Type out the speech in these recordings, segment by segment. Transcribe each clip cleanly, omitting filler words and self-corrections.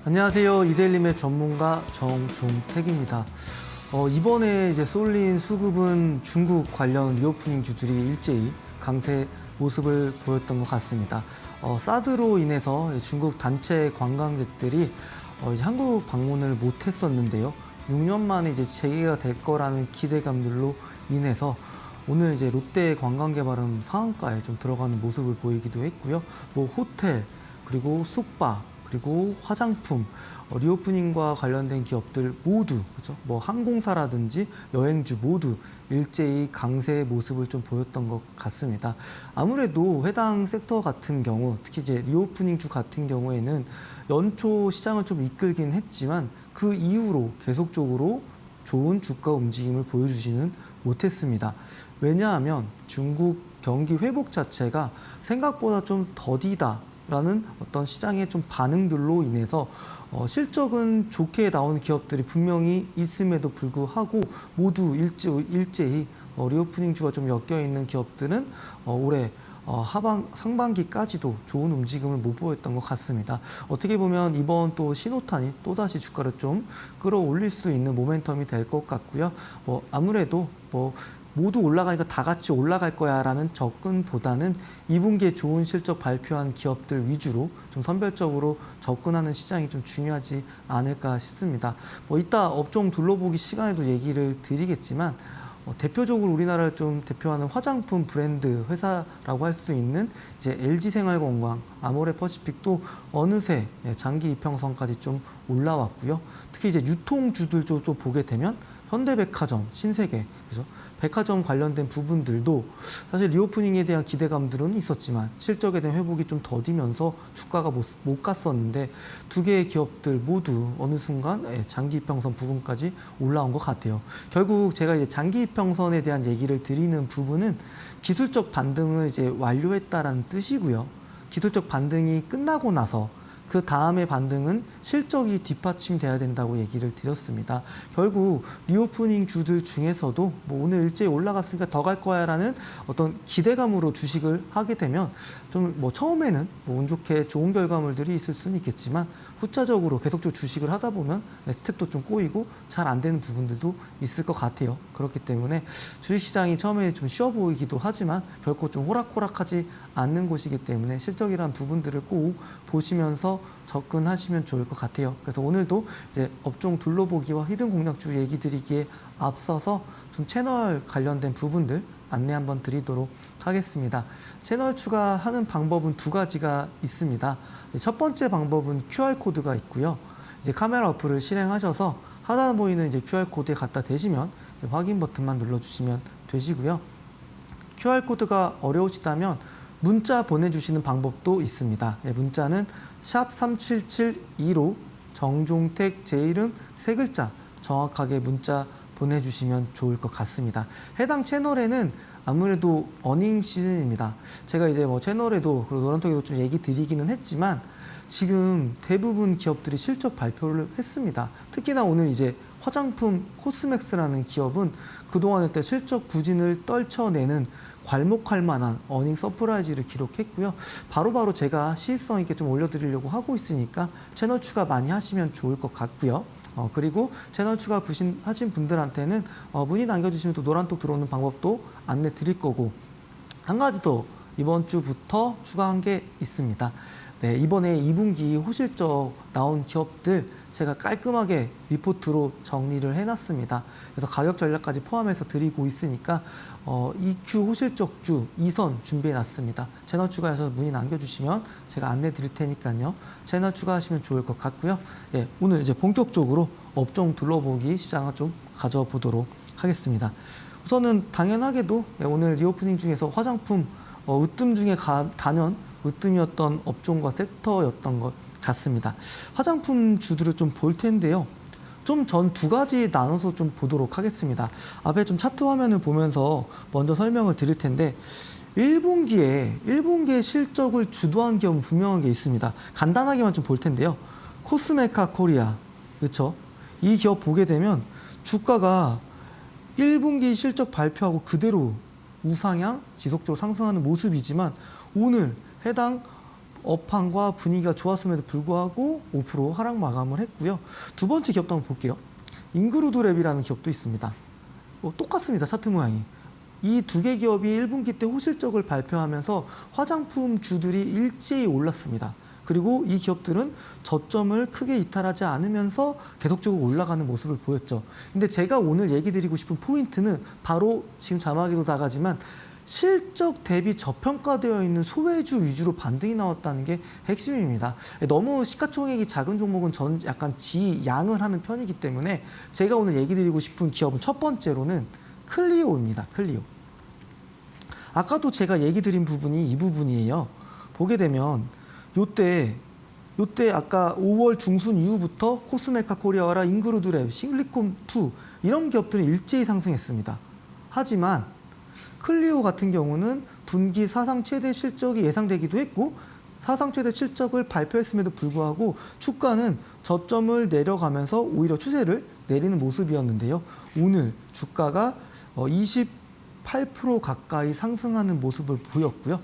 안녕하세요. 이데일리의 전문가 정종택입니다. 이번에 이제 쏠린 수급은 중국 관련 리오프닝주들이 일제히 강세 모습을 보였던 것 같습니다. 사드로 인해서 중국 단체 관광객들이 이제 한국 방문을 못했었는데요. 6년 만에 이제 재개가 될 거라는 기대감들로 인해서 오늘 이제 롯데 관광개발은 상한가에 좀 들어가는 모습을 보이기도 했고요. 뭐 호텔, 그리고 숙박, 그리고 화장품, 리오프닝과 관련된 기업들 모두, 그렇죠? 뭐 항공사라든지 여행주 모두 일제히 강세의 모습을 좀 보였던 것 같습니다. 아무래도 해당 섹터 같은 경우, 특히 이제 리오프닝주 같은 경우에는 연초 시장을 좀 이끌긴 했지만 그 이후로 계속적으로 좋은 주가 움직임을 보여주지는 못했습니다. 왜냐하면 중국 경기 회복 자체가 생각보다 좀 더디다 라는 어떤 시장의 좀 반응들로 인해서 실적은 좋게 나온 기업들이 분명히 있음에도 불구하고 모두 일제히 리오프닝주가 좀 엮여 있는 기업들은 올해 상반기까지도 좋은 움직임을 못 보였던 것 같습니다. 어떻게 보면 이번 또 신호탄이 또다시 주가를 좀 끌어올릴 수 있는 모멘텀이 될 것 같고요. 아무래도 모두 올라가니까 다 같이 올라갈 거야 라는 접근보다는 2분기에 좋은 실적 발표한 기업들 위주로 좀 선별적으로 접근하는 시장이 좀 중요하지 않을까 싶습니다. 이따 업종 둘러보기 시간에도 얘기를 드리겠지만 대표적으로 우리나라를 좀 대표하는 화장품 브랜드 회사라고 할 수 있는 이제 LG생활건강, 아모레퍼시픽도 어느새 장기 이평선까지 좀 올라왔고요. 특히 이제 유통주들도 보게 되면 현대백화점, 신세계, 그죠? 백화점 관련된 부분들도 사실 리오프닝에 대한 기대감들은 있었지만 실적에 대한 회복이 좀 더디면서 주가가 못 갔었는데 두 개의 기업들 모두 어느 순간 장기 이평선 부분까지 올라온 것 같아요. 결국 제가 이제 장기 이평선에 대한 얘기를 드리는 부분은 기술적 반등을 이제 완료했다라는 뜻이고요. 기술적 반등이 끝나고 나서 그 다음의 반등은 실적이 뒷받침돼야 된다고 얘기를 드렸습니다. 결국 리오프닝 주들 중에서도 오늘 일제히 올라갔으니까 더 갈 거야 라는 어떤 기대감으로 주식을 하게 되면 좀 처음에는 운 좋게 좋은 결과물들이 있을 수는 있겠지만 후차적으로 계속적으로 주식을 하다 보면 스텝도 좀 꼬이고 잘 안 되는 부분들도 있을 것 같아요. 그렇기 때문에 주식시장이 처음에 좀 쉬워 보이기도 하지만 결코 좀 호락호락하지 않는 곳이기 때문에 실적이란 부분들을 꼭 보시면서 접근하시면 좋을 것 같아요. 그래서 오늘도 이제 업종 둘러보기와 히든 공략주 얘기 드리기에 앞서서 좀 채널 관련된 부분들 안내 한번 드리도록 하겠습니다. 채널 추가하는 방법은 두 가지가 있습니다. 첫 번째 방법은 QR코드가 있고요. 이제 카메라 어플을 실행하셔서 하단 보이는 이제 QR코드에 갖다 대시면 이제 확인 버튼만 눌러주시면 되시고요. QR코드가 어려우시다면 문자 보내주시는 방법도 있습니다. 문자는 샵 3772로 정종택 제 이름 세 글자 정확하게 문자 보내주시면 좋을 것 같습니다. 해당 채널에는 아무래도 어닝 시즌입니다. 제가 이제 채널에도 그리고 노란톡에도 좀 얘기 드리기는 했지만 지금 대부분 기업들이 실적 발표를 했습니다. 특히나 오늘 이제 화장품 코스맥스라는 기업은 그동안에 때 실적 부진을 떨쳐내는 괄목할 만한 어닝 서프라이즈를 기록했고요. 바로바로 제가 시의성 있게 좀 올려드리려고 하고 있으니까 채널 추가 많이 하시면 좋을 것 같고요. 그리고 채널 추가 하신 분들한테는 문의 남겨주시면 또 노란톡 들어오는 방법도 안내 드릴 거고 한 가지 더 이번 주부터 추가한 게 있습니다. 네, 이번에 2분기 호실적 나온 기업들 제가 깔끔하게 리포트로 정리를 해놨습니다. 그래서 가격 전략까지 포함해서 드리고 있으니까 EQ 호실적주 2선 준비해놨습니다. 채널 추가하셔서 문의 남겨주시면 제가 안내 드릴 테니까요. 채널 추가하시면 좋을 것 같고요. 예, 오늘 이제 본격적으로 업종 둘러보기 시장을 좀 가져보도록 하겠습니다. 우선은 당연하게도 오늘 리오프닝 중에서 화장품 으뜸 중에 단연 으뜸이었던 업종과 섹터였던 것 같습니다. 화장품 주들을 좀 볼 텐데요. 좀 전 두 가지 나눠서 좀 보도록 하겠습니다. 앞에 좀 차트 화면을 보면서 먼저 설명을 드릴 텐데 1분기에 실적을 주도한 기업은 분명한 게 있습니다. 간단하게만 좀 볼 텐데요. 코스메카 코리아, 그렇죠? 이 기업 보게 되면 주가가 1분기 실적 발표하고 그대로 우상향, 지속적으로 상승하는 모습이지만 오늘 해당 업황과 분위기가 좋았음에도 불구하고 5% 하락 마감을 했고요. 두 번째 기업도 한번 볼게요. 인그루드랩이라는 기업도 있습니다. 똑같습니다. 차트 모양이. 이 두 개 기업이 1분기 때 호실적을 발표하면서 화장품 주들이 일제히 올랐습니다. 그리고 이 기업들은 저점을 크게 이탈하지 않으면서 계속적으로 올라가는 모습을 보였죠. 근데 제가 오늘 얘기 드리고 싶은 포인트는 바로 지금 자막에도 나가지만 실적 대비 저평가되어 있는 소외주 위주로 반등이 나왔다는 게 핵심입니다. 너무 시가총액이 작은 종목은 저는 약간 지양을 하는 편이기 때문에 제가 오늘 얘기 드리고 싶은 기업은 첫 번째로는 클리오입니다. 클리오. 아까도 제가 얘기 드린 부분이 이 부분이에요. 보게 되면 요때 아까 5월 중순 이후부터 코스메카 코리아와 인그루드랩, 싱글리콤2 이런 기업들은 일제히 상승했습니다. 하지만 클리오 같은 경우는 분기 사상 최대 실적이 예상되기도 했고 사상 최대 실적을 발표했음에도 불구하고 주가는 저점을 내려가면서 오히려 추세를 내리는 모습이었는데요. 오늘 주가가 28% 가까이 상승하는 모습을 보였고요.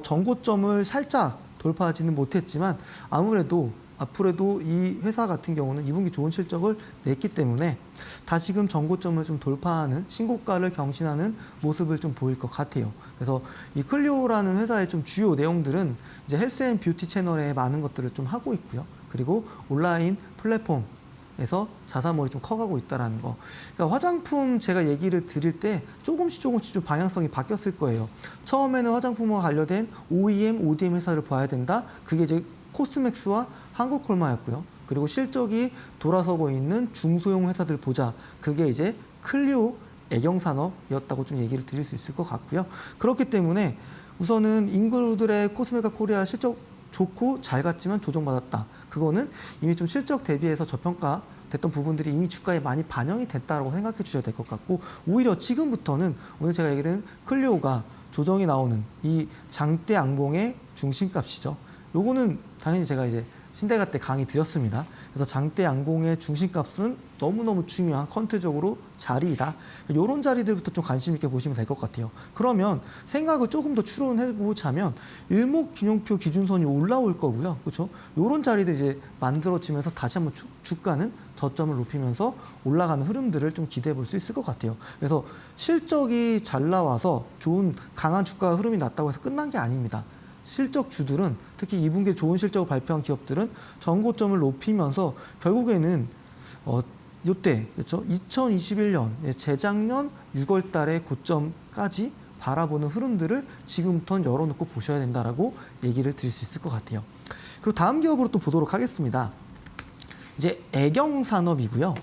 전고점을 살짝 돌파하지는 못했지만 아무래도 앞으로도 이 회사 같은 경우는 2분기 좋은 실적을 냈기 때문에 다시금 전고점을 좀 돌파하는 신고가를 경신하는 모습을 좀 보일 것 같아요. 그래서 이 클리오라는 회사의 좀 주요 내용들은 이제 헬스 앤 뷰티 채널에 많은 것들을 좀 하고 있고요. 그리고 온라인 플랫폼에서 자사몰이 좀 커가고 있다라는 거. 그러니까 화장품 제가 얘기를 드릴 때 조금씩 좀 방향성이 바뀌었을 거예요. 처음에는 화장품과 관련된 OEM, ODM 회사를 봐야 된다. 그게 이제 코스맥스와 한국콜마였고요. 그리고 실적이 돌아서고 있는 중소형 회사들 보자. 그게 이제 클리오 애경산업이었다고 좀 얘기를 드릴 수 있을 것 같고요. 그렇기 때문에 우선은 인그루드랩 코스메카 코리아 실적 좋고 잘 갔지만 조정받았다. 그거는 이미 좀 실적 대비해서 저평가 됐던 부분들이 이미 주가에 많이 반영이 됐다고 생각해 주셔야 될 것 같고 오히려 지금부터는 오늘 제가 얘기드린 클리오가 조정이 나오는 이 장대 양봉의 중심값이죠. 요거는 당연히 제가 이제 신대가 때 강의 드렸습니다. 그래서 장대 양봉의 중심값은 너무너무 중요한 퀀트적으로 자리이다. 이런 자리들부터 좀 관심 있게 보시면 될 것 같아요. 그러면 생각을 조금 더 추론해보자면 일목균형표 기준선이 올라올 거고요. 그렇죠? 이런 자리들 이제 만들어지면서 다시 한번 주가는 저점을 높이면서 올라가는 흐름들을 좀 기대해 볼 수 있을 것 같아요. 그래서 실적이 잘 나와서 좋은 강한 주가 흐름이 났다고 해서 끝난 게 아닙니다. 실적 주들은 특히 2분기에 좋은 실적을 발표한 기업들은 전고점을 높이면서 결국에는 이때 그렇죠? 2021년 재작년 6월 달의 고점까지 바라보는 흐름들을 지금부터는 열어놓고 보셔야 된다라고 얘기를 드릴 수 있을 것 같아요. 그리고 다음 기업으로 또 보도록 하겠습니다. 이제 애경산업이고요.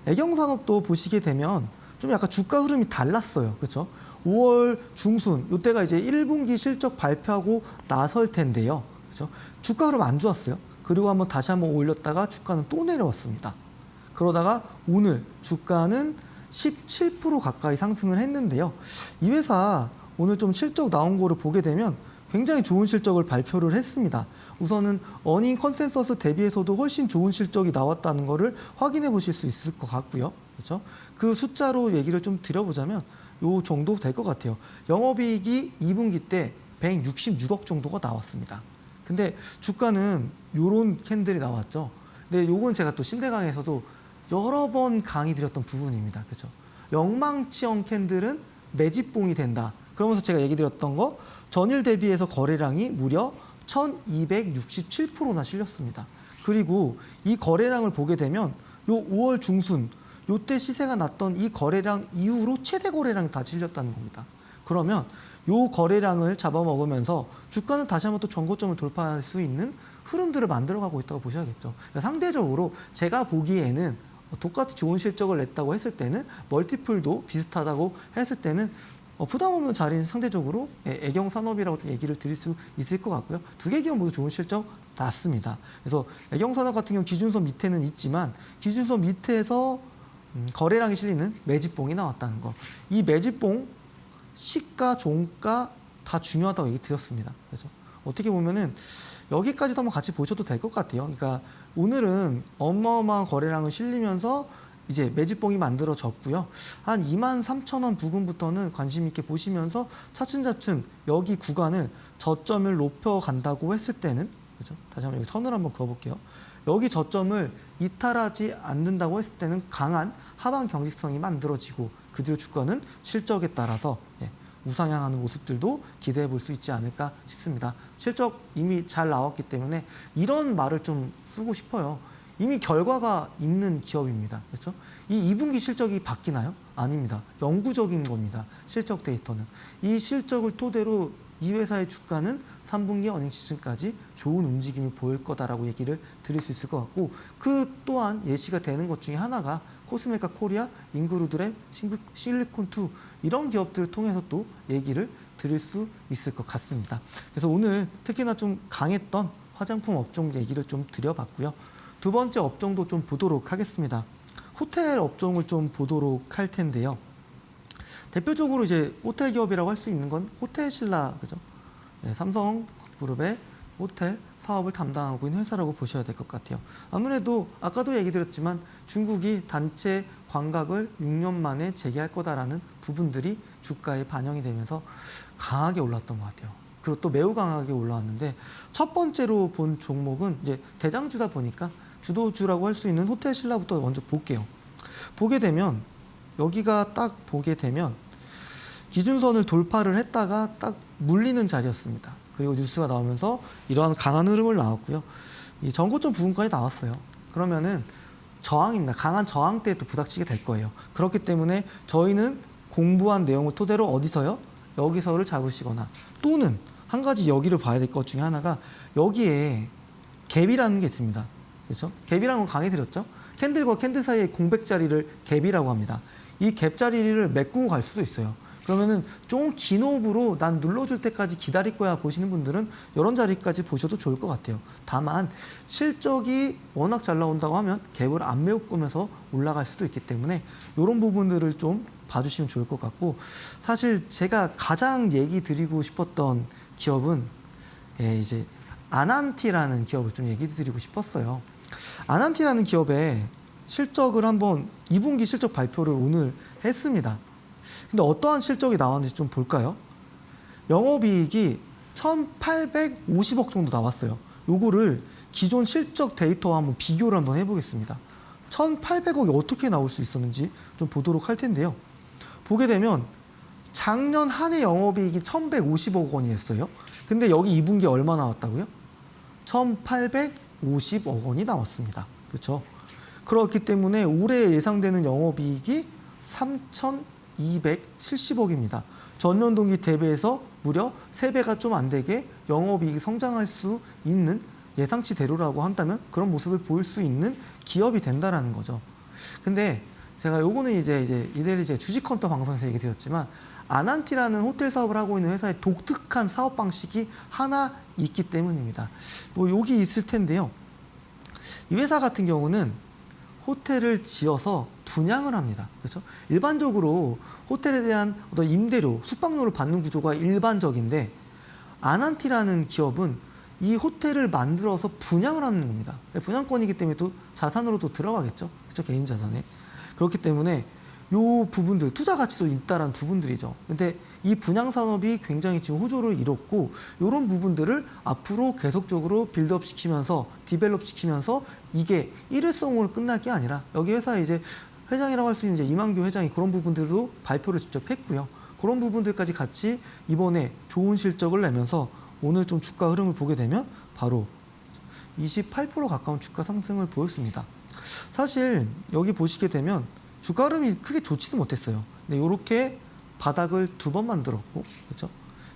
애경산업도 보시게 되면 좀 약간 주가 흐름이 달랐어요. 그렇죠? 5월 중순 이때가 이제 1분기 실적 발표하고 나설 텐데요. 그렇죠? 주가 흐름 안 좋았어요. 그리고 다시 한번 올렸다가 주가는 또 내려왔습니다. 그러다가 오늘 주가는 17% 가까이 상승을 했는데요. 이 회사 오늘 좀 실적 나온 거를 보게 되면 굉장히 좋은 실적을 발표를 했습니다. 우선은 어닝 컨센서스 대비해서도 훨씬 좋은 실적이 나왔다는 것을 확인해 보실 수 있을 것 같고요. 그렇죠? 그 숫자로 얘기를 좀 드려보자면 요 정도 될 것 같아요. 영업이익이 2분기 때 166억 정도가 나왔습니다. 근데 주가는 요런 캔들이 나왔죠. 근데 요건 제가 또 신대강에서도 여러 번 강의 드렸던 부분입니다. 그렇죠? 영망치형 캔들은 매집봉이 된다. 그러면서 제가 얘기 드렸던 거 전일 대비해서 거래량이 무려 1267%나 실렸습니다. 그리고 이 거래량을 보게 되면 요 5월 중순 요때 시세가 났던 이 거래량 이후로 최대 거래량이 다 실렸다는 겁니다. 그러면 요 거래량을 잡아먹으면서 주가는 다시 한번 또 전고점을 돌파할 수 있는 흐름들을 만들어가고 있다고 보셔야겠죠. 그러니까 상대적으로 제가 보기에는 똑같이 좋은 실적을 냈다고 했을 때는 멀티플도 비슷하다고 했을 때는 부담 없는 자리는 상대적으로 애경산업이라고 좀 얘기를 드릴 수 있을 것 같고요. 두 개 기업 모두 좋은 실적 났습니다. 그래서 애경산업 같은 경우 기준선 밑에는 있지만 기준선 밑에서 거래량이 실리는 매집봉이 나왔다는 거. 이 매집봉 시가, 종가 다 중요하다고 얘기 드렸습니다. 그래서 어떻게 보면은 여기까지도 한번 같이 보셔도 될 것 같아요. 그러니까 오늘은 어마어마한 거래량을 실리면서 이제 매집봉이 만들어졌고요. 한 23,000원 부근부터는 관심 있게 보시면서 차츰차츰 여기 구간을 저점을 높여간다고 했을 때는, 그죠? 다시 한번 여기 선을 한번 그어볼게요. 여기 저점을 이탈하지 않는다고 했을 때는 강한 하방 경직성이 만들어지고 그 뒤로 주가는 실적에 따라서 우상향하는 모습들도 기대해 볼 수 있지 않을까 싶습니다. 실적 이미 잘 나왔기 때문에 이런 말을 좀 쓰고 싶어요. 이미 결과가 있는 기업입니다. 그렇죠? 이 2분기 실적이 바뀌나요? 아닙니다. 영구적인 겁니다. 실적 데이터는. 이 실적을 토대로 이 회사의 주가는 3분기 어닝 시즌까지 좋은 움직임을 보일 거다라고 얘기를 드릴 수 있을 것 같고, 그 또한 예시가 되는 것 중에 하나가 코스메카 코리아, 인그루드랩, 실리콘2 이런 기업들을 통해서 또 얘기를 드릴 수 있을 것 같습니다. 그래서 오늘 특히나 좀 강했던 화장품 업종 얘기를 좀 드려봤고요. 두 번째 업종도 좀 보도록 하겠습니다. 호텔 업종을 좀 보도록 할 텐데요. 대표적으로 이제 호텔 기업이라고 할 수 있는 건 호텔신라, 그죠? 삼성그룹의 호텔 사업을 담당하고 있는 회사라고 보셔야 될 것 같아요. 아무래도 아까도 얘기 드렸지만 중국이 단체 관광을 6년 만에 재개할 거다라는 부분들이 주가에 반영이 되면서 강하게 올랐던 것 같아요. 그리고 또 매우 강하게 올라왔는데, 첫 번째로 본 종목은 이제 대장주다 보니까 주도주라고 할 수 있는 호텔신라부터 먼저 볼게요. 보게 되면 여기가 딱 보게 되면 기준선을 돌파를 했다가 딱 물리는 자리였습니다. 그리고 뉴스가 나오면서 이러한 강한 흐름을 나왔고요. 이 전고점 부분까지 나왔어요. 그러면은 저항입니다. 강한 저항대에 또 부닥치게 될 거예요. 그렇기 때문에 저희는 공부한 내용을 토대로 어디서요? 여기서를 잡으시거나, 또는 한 가지 여기를 봐야 될 것 중에 하나가 여기에 갭이라는 게 있습니다. 그렇죠? 갭이라는 건 강의드렸죠? 캔들과 캔들 사이의 공백 자리를 갭이라고 합니다. 이 갭 자리를 메꾸고 갈 수도 있어요. 그러면은 좀 긴 호흡으로 난 눌러줄 때까지 기다릴 거야 보시는 분들은 이런 자리까지 보셔도 좋을 것 같아요. 다만 실적이 워낙 잘 나온다고 하면 갭을 안 메꾸면서 올라갈 수도 있기 때문에 이런 부분들을 좀 봐주시면 좋을 것 같고, 사실 제가 가장 얘기 드리고 싶었던 기업은 이제 아난티라는 기업을 좀 얘기 드리고 싶었어요. 아난티라는 기업의 실적을 한번 2분기 실적 발표를 오늘 했습니다. 근데 어떠한 실적이 나왔는지 좀 볼까요? 영업이익이 1,850억 정도 나왔어요. 요거를 기존 실적 데이터와 한번 비교를 한번 해보겠습니다. 1,800억이 어떻게 나올 수 있었는지 좀 보도록 할 텐데요. 보게 되면 작년 한 해 영업이익이 1,150억 원이었어요. 근데 여기 2분기에 얼마 나왔다고요? 1,850억 원이 나왔습니다. 그렇죠? 그렇기 때문에 올해 예상되는 영업이익이 3,270억입니다. 전년 동기 대비해서 무려 3배가 좀 안 되게 영업이익이 성장할 수 있는 예상치대로라고 한다면 그런 모습을 보일 수 있는 기업이 된다라는 거죠. 근데 제가 요거는 이제 이대리 제 주식 헌터 방송에서 얘기 드렸지만, 아난티라는 호텔 사업을 하고 있는 회사의 독특한 사업 방식이 하나 있기 때문입니다. 뭐 여기 있을 텐데요. 이 회사 같은 경우는 호텔을 지어서 분양을 합니다. 그렇죠? 일반적으로 호텔에 대한 어떤 임대료, 숙박료를 받는 구조가 일반적인데, 아난티라는 기업은 이 호텔을 만들어서 분양을 하는 겁니다. 분양권이기 때문에 또 자산으로도 들어가겠죠. 그렇죠? 개인 자산에. 그렇기 때문에 요 부분들, 투자 가치도 있다라는 부분들이죠. 근데 이 분양 산업이 굉장히 지금 호조를 이뤘고, 이런 부분들을 앞으로 계속적으로 빌드업 시키면서, 디벨롭 시키면서 이게 일회성으로 끝날 게 아니라, 여기 회사에 이제 회장이라고 할 수 있는 이제 이만규 회장이 그런 부분들도 발표를 직접 했고요. 그런 부분들까지 같이 이번에 좋은 실적을 내면서 오늘 좀 주가 흐름을 보게 되면 바로 28% 가까운 주가 상승을 보였습니다. 사실 여기 보시게 되면 주가 흐름이 크게 좋지도 못했어요. 근데 이렇게 바닥을 2번 만들었고, 그렇죠?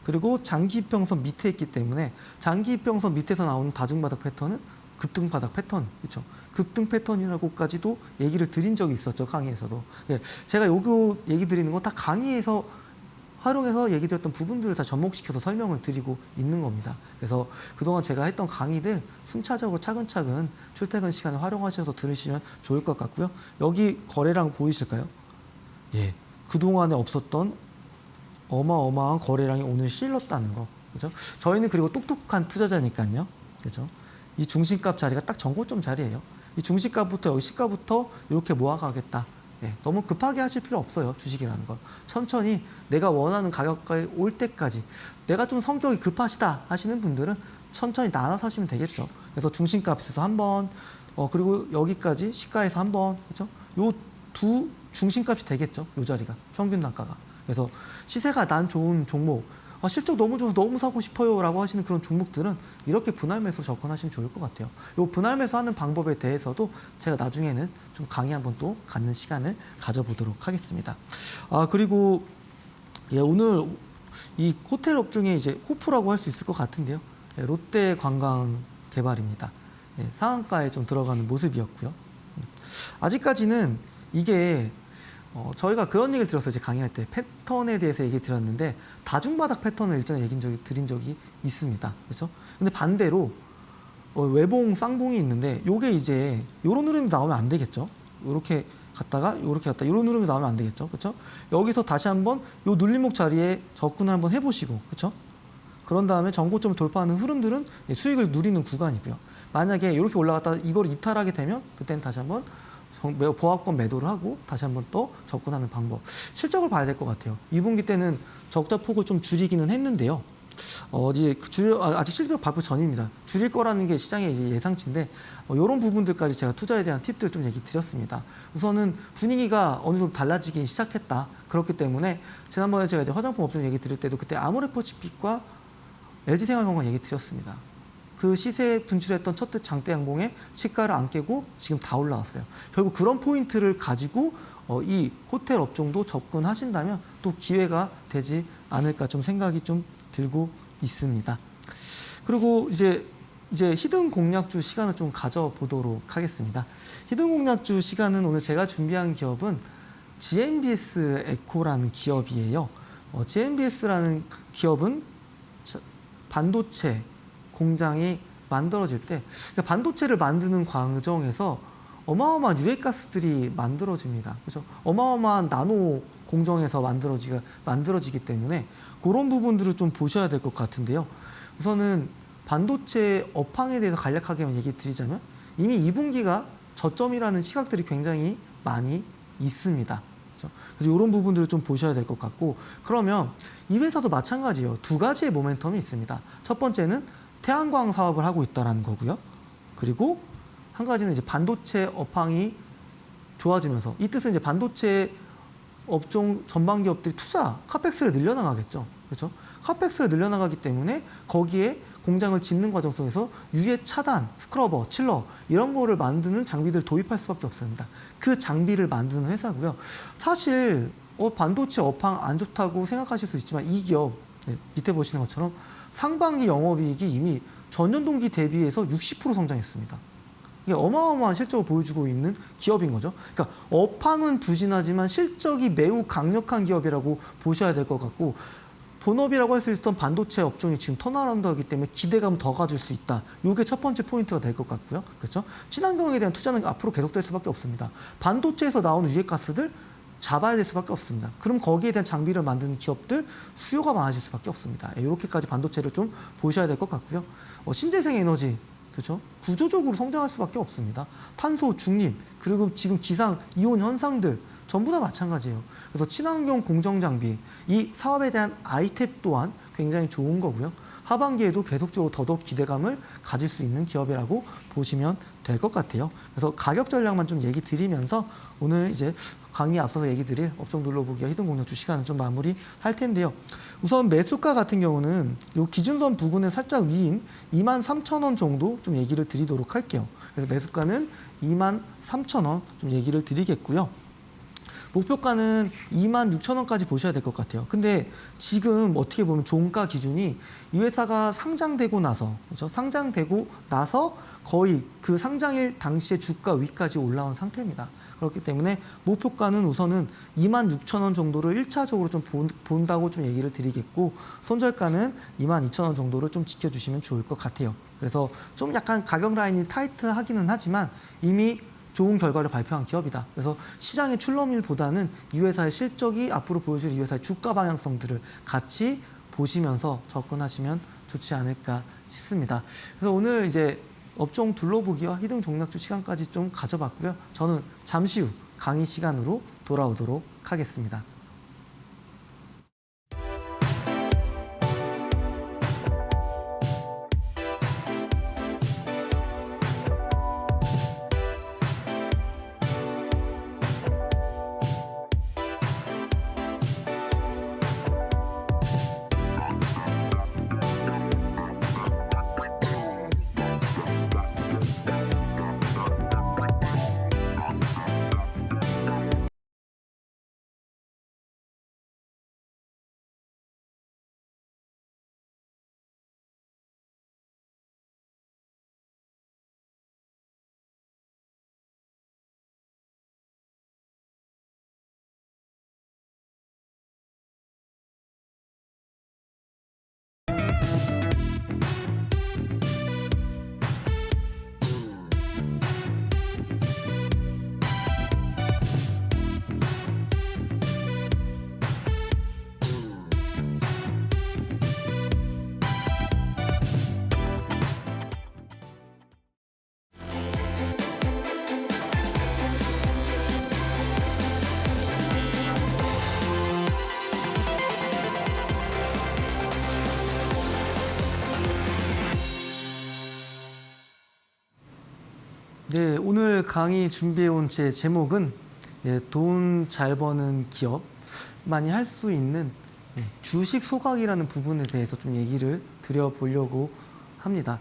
그리고 장기 이평선 밑에 있기 때문에 장기 이평선 밑에서 나오는 다중바닥 패턴은 급등 바닥 패턴, 그렇죠? 급등 패턴이라고까지도 얘기를 드린 적이 있었죠, 강의에서도. 예, 제가 요거 얘기 드리는 건 다 강의에서 활용해서 얘기 드렸던 부분들을 다 접목시켜서 설명을 드리고 있는 겁니다. 그래서 그동안 제가 했던 강의들 순차적으로 차근차근 출퇴근 시간에 활용하셔서 들으시면 좋을 것 같고요. 여기 거래량 보이실까요? 예, 그동안에 없었던 어마어마한 거래량이 오늘 실렸다는 거. 그죠? 저희는 그리고 똑똑한 투자자니까요. 그죠? 이 중심값 자리가 딱 전고점 자리예요. 이 중시가부터 여기 시가부터 이렇게 모아가겠다. 예, 너무 급하게 하실 필요 없어요. 주식이라는 거. 천천히 내가 원하는 가격까지 올 때까지. 내가 좀 성격이 급하시다 하시는 분들은 천천히 나눠서 하시면 되겠죠. 그래서 중심값에서 한 번, 그리고 여기까지 시가에서 한 번, 그렇죠? 요 두 중심값이 되겠죠. 요 자리가 평균 단가가. 그래서 시세가 난 좋은 종목, 실적 너무 좋아서 너무 사고 싶어요라고 하시는 그런 종목들은 이렇게 분할 매수 접근하시면 좋을 것 같아요. 요 분할 매수하는 방법에 대해서도 제가 나중에는 좀 강의 한번 또 갖는 시간을 가져보도록 하겠습니다. 그리고 예, 오늘 이 호텔 업종에 이제 호프라고 할 수 있을 것 같은데요. 예, 롯데관광개발입니다. 예, 상한가에 좀 들어가는 모습이었고요. 아직까지는 이게 저희가 그런 얘기를 들었어요. 제 강의할 때 패턴에 대해서 얘기 드렸는데 다중바닥 패턴을 일전에 드린 적이 있습니다. 그렇죠? 근데 반대로 외봉 쌍봉이 있는데 요게 이제 요런 흐름이 나오면 안 되겠죠. 요렇게 갔다가 요런 흐름이 나오면 안 되겠죠. 그렇죠? 여기서 다시 한번 요 눌림목 자리에 접근을 한번 해보시고, 그렇죠? 그런 다음에 전고점을 돌파하는 흐름들은 수익을 누리는 구간이고요. 만약에 이렇게 올라갔다가 이걸 이탈하게 되면 그때는 다시 한번 보합권 매도를 하고 다시 한번 또 접근하는 방법. 실적을 봐야 될 것 같아요. 2분기 때는 적자 폭을 좀 줄이기는 했는데요. 이제 아직 실적 발표 전입니다. 줄일 거라는 게 시장의 이제 예상치인데 이런 부분들까지 제가 투자에 대한 팁들 좀 얘기 드렸습니다. 우선은 분위기가 어느 정도 달라지기 시작했다. 그렇기 때문에 지난번에 제가 이제 화장품 업종 얘기 드릴 때도 그때 아모레퍼시픽과 LG생활건강 얘기 드렸습니다. 그 시세 분출했던 첫째 장대 양봉의 시가를 안 깨고 지금 다 올라왔어요. 결국 그런 포인트를 가지고 이 호텔 업종도 접근하신다면 또 기회가 되지 않을까 좀 생각이 좀 들고 있습니다. 그리고 이제 히든 공략주 시간을 좀 가져보도록 하겠습니다. 히든 공략주 시간은 오늘 제가 준비한 기업은 GMBS 에코라는 기업이에요. GMBS라는 기업은 반도체 공장이 만들어질 때 반도체를 만드는 과정에서 어마어마한 유해가스들이 만들어집니다. 그래서 어마어마한 나노 공정에서 만들어지기 때문에 그런 부분들을 좀 보셔야 될 것 같은데요. 우선은 반도체 업황에 대해서 간략하게만 얘기 드리자면 이미 2분기가 저점이라는 시각들이 굉장히 많이 있습니다. 그래서 이런 부분들을 좀 보셔야 될 것 같고, 그러면 이 회사도 마찬가지예요. 두 가지의 모멘텀이 있습니다. 첫 번째는 태양광 사업을 하고 있다는 거고요. 그리고 한 가지는 이제 반도체 업황이 좋아지면서, 이 뜻은 이제 반도체 업종 전반 기업들이 카펙스를 늘려나가겠죠. 그렇죠? 카펙스를 늘려나가기 때문에 거기에 공장을 짓는 과정 속에서 유해 차단, 스크러버, 칠러 이런 거를 만드는 장비들을 도입할 수밖에 없습니다. 그 장비를 만드는 회사고요. 사실 반도체 업황 안 좋다고 생각하실 수 있지만 이 기업 밑에 보시는 것처럼 상반기 영업이익이 이미 전년 동기 대비해서 60% 성장했습니다. 이게 어마어마한 실적을 보여주고 있는 기업인 거죠. 그러니까 업황은 부진하지만 실적이 매우 강력한 기업이라고 보셔야 될 것 같고, 본업이라고 할 수 있었던 반도체 업종이 지금 턴어라운드하기 때문에 기대감 더 가질 수 있다. 이게 첫 번째 포인트가 될 것 같고요. 그렇죠? 친환경에 대한 투자는 앞으로 계속될 수밖에 없습니다. 반도체에서 나오는 유해가스들 잡아야 될 수밖에 없습니다. 그럼 거기에 대한 장비를 만드는 기업들 수요가 많아질 수밖에 없습니다. 이렇게까지 반도체를 좀 보셔야 될 것 같고요. 신재생 에너지, 그렇죠? 구조적으로 성장할 수밖에 없습니다. 탄소 중립, 그리고 지금 기상 이온 현상들 전부 다 마찬가지예요. 그래서 친환경 공정 장비, 이 사업에 대한 아이템 또한 굉장히 좋은 거고요. 하반기에도 계속적으로 더더욱 기대감을 가질 수 있는 기업이라고 보시면 될 것 같아요. 그래서 가격 전략만 좀 얘기 드리면서 오늘 이제 강의에 앞서서 얘기 드릴 업종 둘러보기와 히든 공략주 시간을 좀 마무리할 텐데요. 우선 매수가 같은 경우는 이 기준선 부근에 살짝 위인 23,000원 정도 좀 얘기를 드리도록 할게요. 그래서 매수가는 23,000원 좀 얘기를 드리겠고요. 목표가는 26,000원까지 보셔야 될 것 같아요. 근데 지금 어떻게 보면 종가 기준이 이 회사가 상장되고 나서, 그렇죠? 상장되고 나서 거의 그 상장일 당시에 주가 위까지 올라온 상태입니다. 그렇기 때문에 목표가는 우선은 26,000원 정도를 1차적으로 좀 본다고 좀 얘기를 드리겠고, 손절가는 22,000원 정도를 좀 지켜주시면 좋을 것 같아요. 그래서 좀 약간 가격 라인이 타이트하기는 하지만 이미 좋은 결과를 발표한 기업이다. 그래서 시장의 출렁일보다는 이 회사의 실적이 앞으로 보여줄 이 회사의 주가 방향성들을 같이 보시면서 접근하시면 좋지 않을까 싶습니다. 그래서 오늘 이제 업종 둘러보기와 히든 종락주 시간까지 좀 가져봤고요. 저는 잠시 후 강의 시간으로 돌아오도록 하겠습니다. 네, 오늘 강의 준비해온 제 제목은 돈 잘 버는 기업, 많이 할 수 있는 주식 소각이라는 부분에 대해서 좀 얘기를 드려보려고 합니다.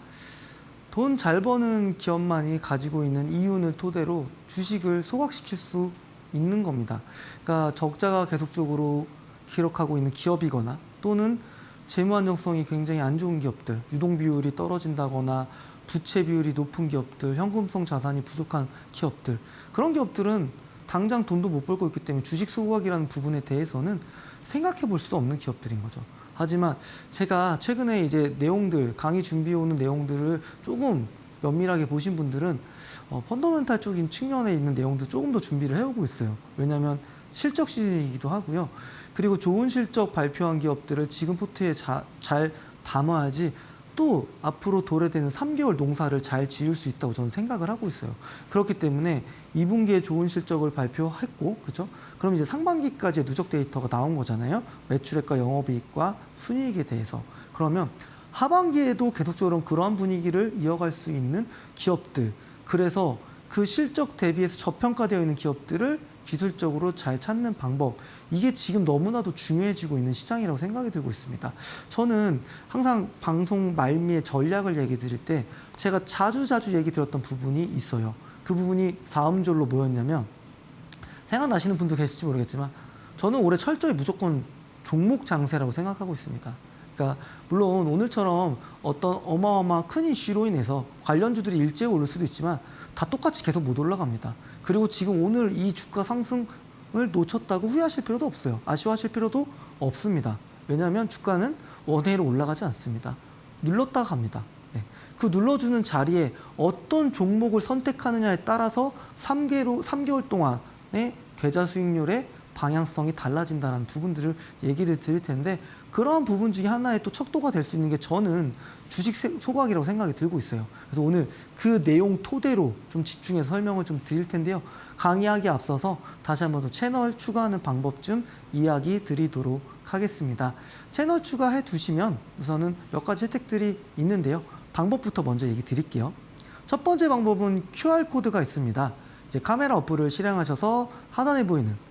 돈 잘 버는 기업만이 가지고 있는 이윤을 토대로 주식을 소각시킬 수 있는 겁니다. 그러니까 적자가 계속적으로 기록하고 있는 기업이거나 또는 재무 안정성이 굉장히 안 좋은 기업들, 유동 비율이 떨어진다거나 부채 비율이 높은 기업들, 현금성 자산이 부족한 기업들, 그런 기업들은 당장 돈도 못 벌고 있기 때문에 주식 소각이라는 부분에 대해서는 생각해 볼 수도 없는 기업들인 거죠. 하지만 제가 최근에 이제 내용들, 강의 준비해 오는 내용들을 조금 면밀하게 보신 분들은 펀더멘탈적인 측면에 있는 내용도 조금 더 준비를 해오고 있어요. 왜냐하면 실적 시즌이기도 하고요. 그리고 좋은 실적 발표한 기업들을 지금 포트에 잘 담아야지 또 앞으로 도래되는 3개월 농사를 잘 지을 수 있다고 저는 생각을 하고 있어요. 그렇기 때문에 2분기에 좋은 실적을 발표했고, 그죠? 그럼 이제 상반기까지의 누적 데이터가 나온 거잖아요. 매출액과 영업이익과 순이익에 대해서. 그러면 하반기에도 계속적으로 그러한 분위기를 이어갈 수 있는 기업들, 그래서 그 실적 대비해서 저평가되어 있는 기업들을 기술적으로 잘 찾는 방법, 이게 지금 너무나도 중요해지고 있는 시장이라고 생각이 들고 있습니다. 저는 항상 방송 말미에 전략을 얘기 드릴 때 제가 자주 얘기 드렸던 부분이 있어요. 그 부분이 4음절로 뭐였냐면, 생각나시는 분도 계실지 모르겠지만 저는 올해 철저히 무조건 종목 장세라고 생각하고 있습니다. 그러니까 물론 오늘처럼 어떤 어마어마한 큰 이슈로 인해서 관련주들이 일제히 오를 수도 있지만 다 똑같이 계속 못 올라갑니다. 그리고 지금 오늘 이 주가 상승을 놓쳤다고 후회하실 필요도 없어요. 아쉬워하실 필요도 없습니다. 왜냐하면 주가는 원회로 올라가지 않습니다. 눌렀다 갑니다. 네. 그 눌러주는 자리에 어떤 종목을 선택하느냐에 따라서 3개월 동안의 계좌 수익률의 방향성이 달라진다는 부분들을 얘기를 드릴 텐데, 그러한 부분 중에 하나의 또 척도가 될 수 있는 게 저는 주식 소각이라고 생각이 들고 있어요. 그래서 오늘 그 내용 토대로 좀 집중해서 설명을 좀 드릴 텐데요. 강의하기에 앞서서 다시 한번 더 채널 추가하는 방법 좀 이야기 드리도록 하겠습니다. 채널 추가해 두시면 우선은 몇 가지 혜택들이 있는데요. 방법부터 먼저 얘기 드릴게요. 첫 번째 방법은 QR코드가 있습니다. 이제 카메라 어플을 실행하셔서 하단에 보이는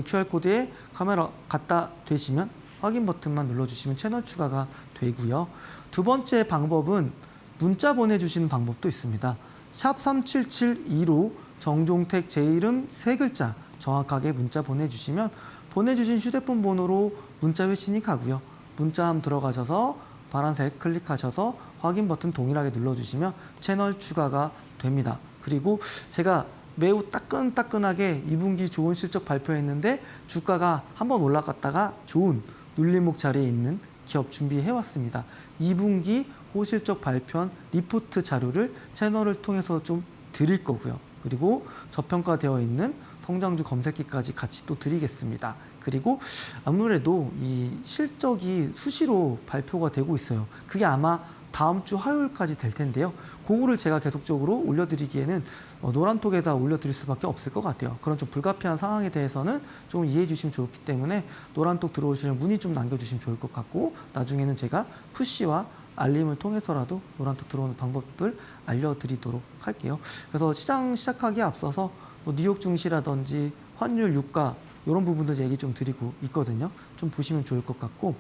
QR코드에 카메라 갖다 대시면 확인 버튼만 눌러주시면 채널 추가가 되고요. 두 번째 방법은 문자 보내주시는 방법도 있습니다. 샵 3772로 정종택 제 이름 3글자 정확하게 문자 보내주시면 보내주신 휴대폰 번호로 문자 회신이 가고요. 문자함 들어가셔서 파란색 클릭하셔서 확인 버튼 동일하게 눌러주시면 채널 추가가 됩니다. 그리고 제가 매우 따끈따끈하게 2분기 좋은 실적 발표했는데 주가가 한번 올라갔다가 좋은 눌림목 자리에 있는 기업 준비해왔습니다. 2분기 호실적 발표한 리포트 자료를 채널을 통해서 좀 드릴 거고요. 그리고 저평가되어 있는 성장주 검색기까지 같이 또 드리겠습니다. 그리고 아무래도 이 실적이 수시로 발표가 되고 있어요. 그게 아마 다음 주 화요일까지 될 텐데요. 그거를 제가 계속적으로 올려드리기에는 노란톡에다 올려드릴 수밖에 없을 것 같아요. 그런 좀 불가피한 상황에 대해서는 좀 이해해 주시면 좋기 때문에 노란톡 들어오시면 문의 좀 남겨주시면 좋을 것 같고, 나중에는 제가 푸시와 알림을 통해서라도 노란톡 들어오는 방법들 알려드리도록 할게요. 그래서 시장 시작하기에 앞서서 뭐 뉴욕 증시라든지 환율, 유가 이런 부분들 얘기 좀 드리고 있거든요. 좀 보시면 좋을 것 같고,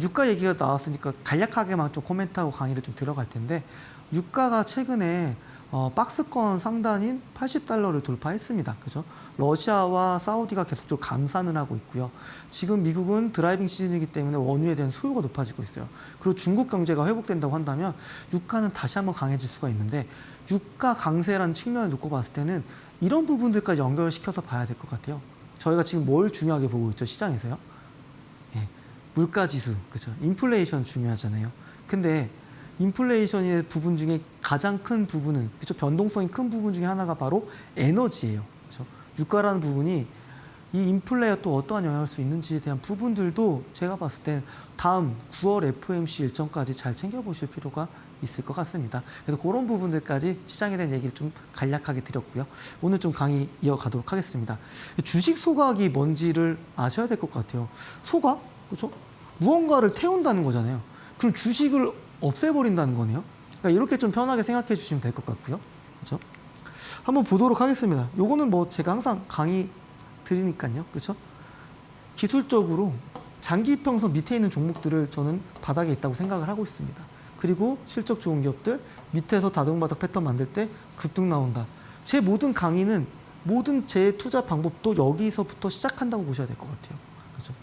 유가 얘기가 나왔으니까 간략하게만 좀 코멘트하고 강의를 좀 들어갈 텐데, 유가가 최근에 박스권 상단인 80달러를 돌파했습니다. 그죠? 러시아와 사우디가 계속적으로 감산을 하고 있고요. 지금 미국은 드라이빙 시즌이기 때문에 원유에 대한 소요가 높아지고 있어요. 그리고 중국 경제가 회복된다고 한다면 유가는 다시 한번 강해질 수가 있는데, 유가 강세라는 측면을 놓고 봤을 때는 이런 부분들까지 연결시켜서 봐야 될 것 같아요. 저희가 지금 뭘 중요하게 보고 있죠, 시장에서요? 예, 물가지수, 그죠? 인플레이션 중요하잖아요. 근데 인플레이션의 부분 중에 가장 큰 부분은, 그죠? 변동성이 큰 부분 중에 하나가 바로 에너지예요. 그죠? 유가라는 부분이 이 인플레에 또 어떠한 영향을 수 있는지에 대한 부분들도 제가 봤을 땐 다음 9월 FOMC 일정까지 잘 챙겨보실 필요가 있을 것 같습니다. 그래서 그런 부분들까지 시장에 대한 얘기를 좀 간략하게 드렸고요. 오늘 좀 강의 이어가도록 하겠습니다. 주식 소각이 뭔지를 아셔야 될 것 같아요. 소각? 그렇죠? 무언가를 태운다는 거잖아요. 그럼 주식을 없애버린다는 거네요. 그러니까 이렇게 좀 편하게 생각해 주시면 될 것 같고요. 그렇죠? 한번 보도록 하겠습니다. 요거는 뭐 제가 항상 강의 드리니까요. 그렇죠? 기술적으로 장기 평선 밑에 있는 종목들을 저는 바닥에 있다고 생각을 하고 있습니다. 그리고 실적 좋은 기업들 밑에서 다둥바닥 패턴 만들 때 급등 나온다. 제 모든 강의는, 모든 제 투자 방법도 여기서부터 시작한다고 보셔야 될 것 같아요. 그렇죠?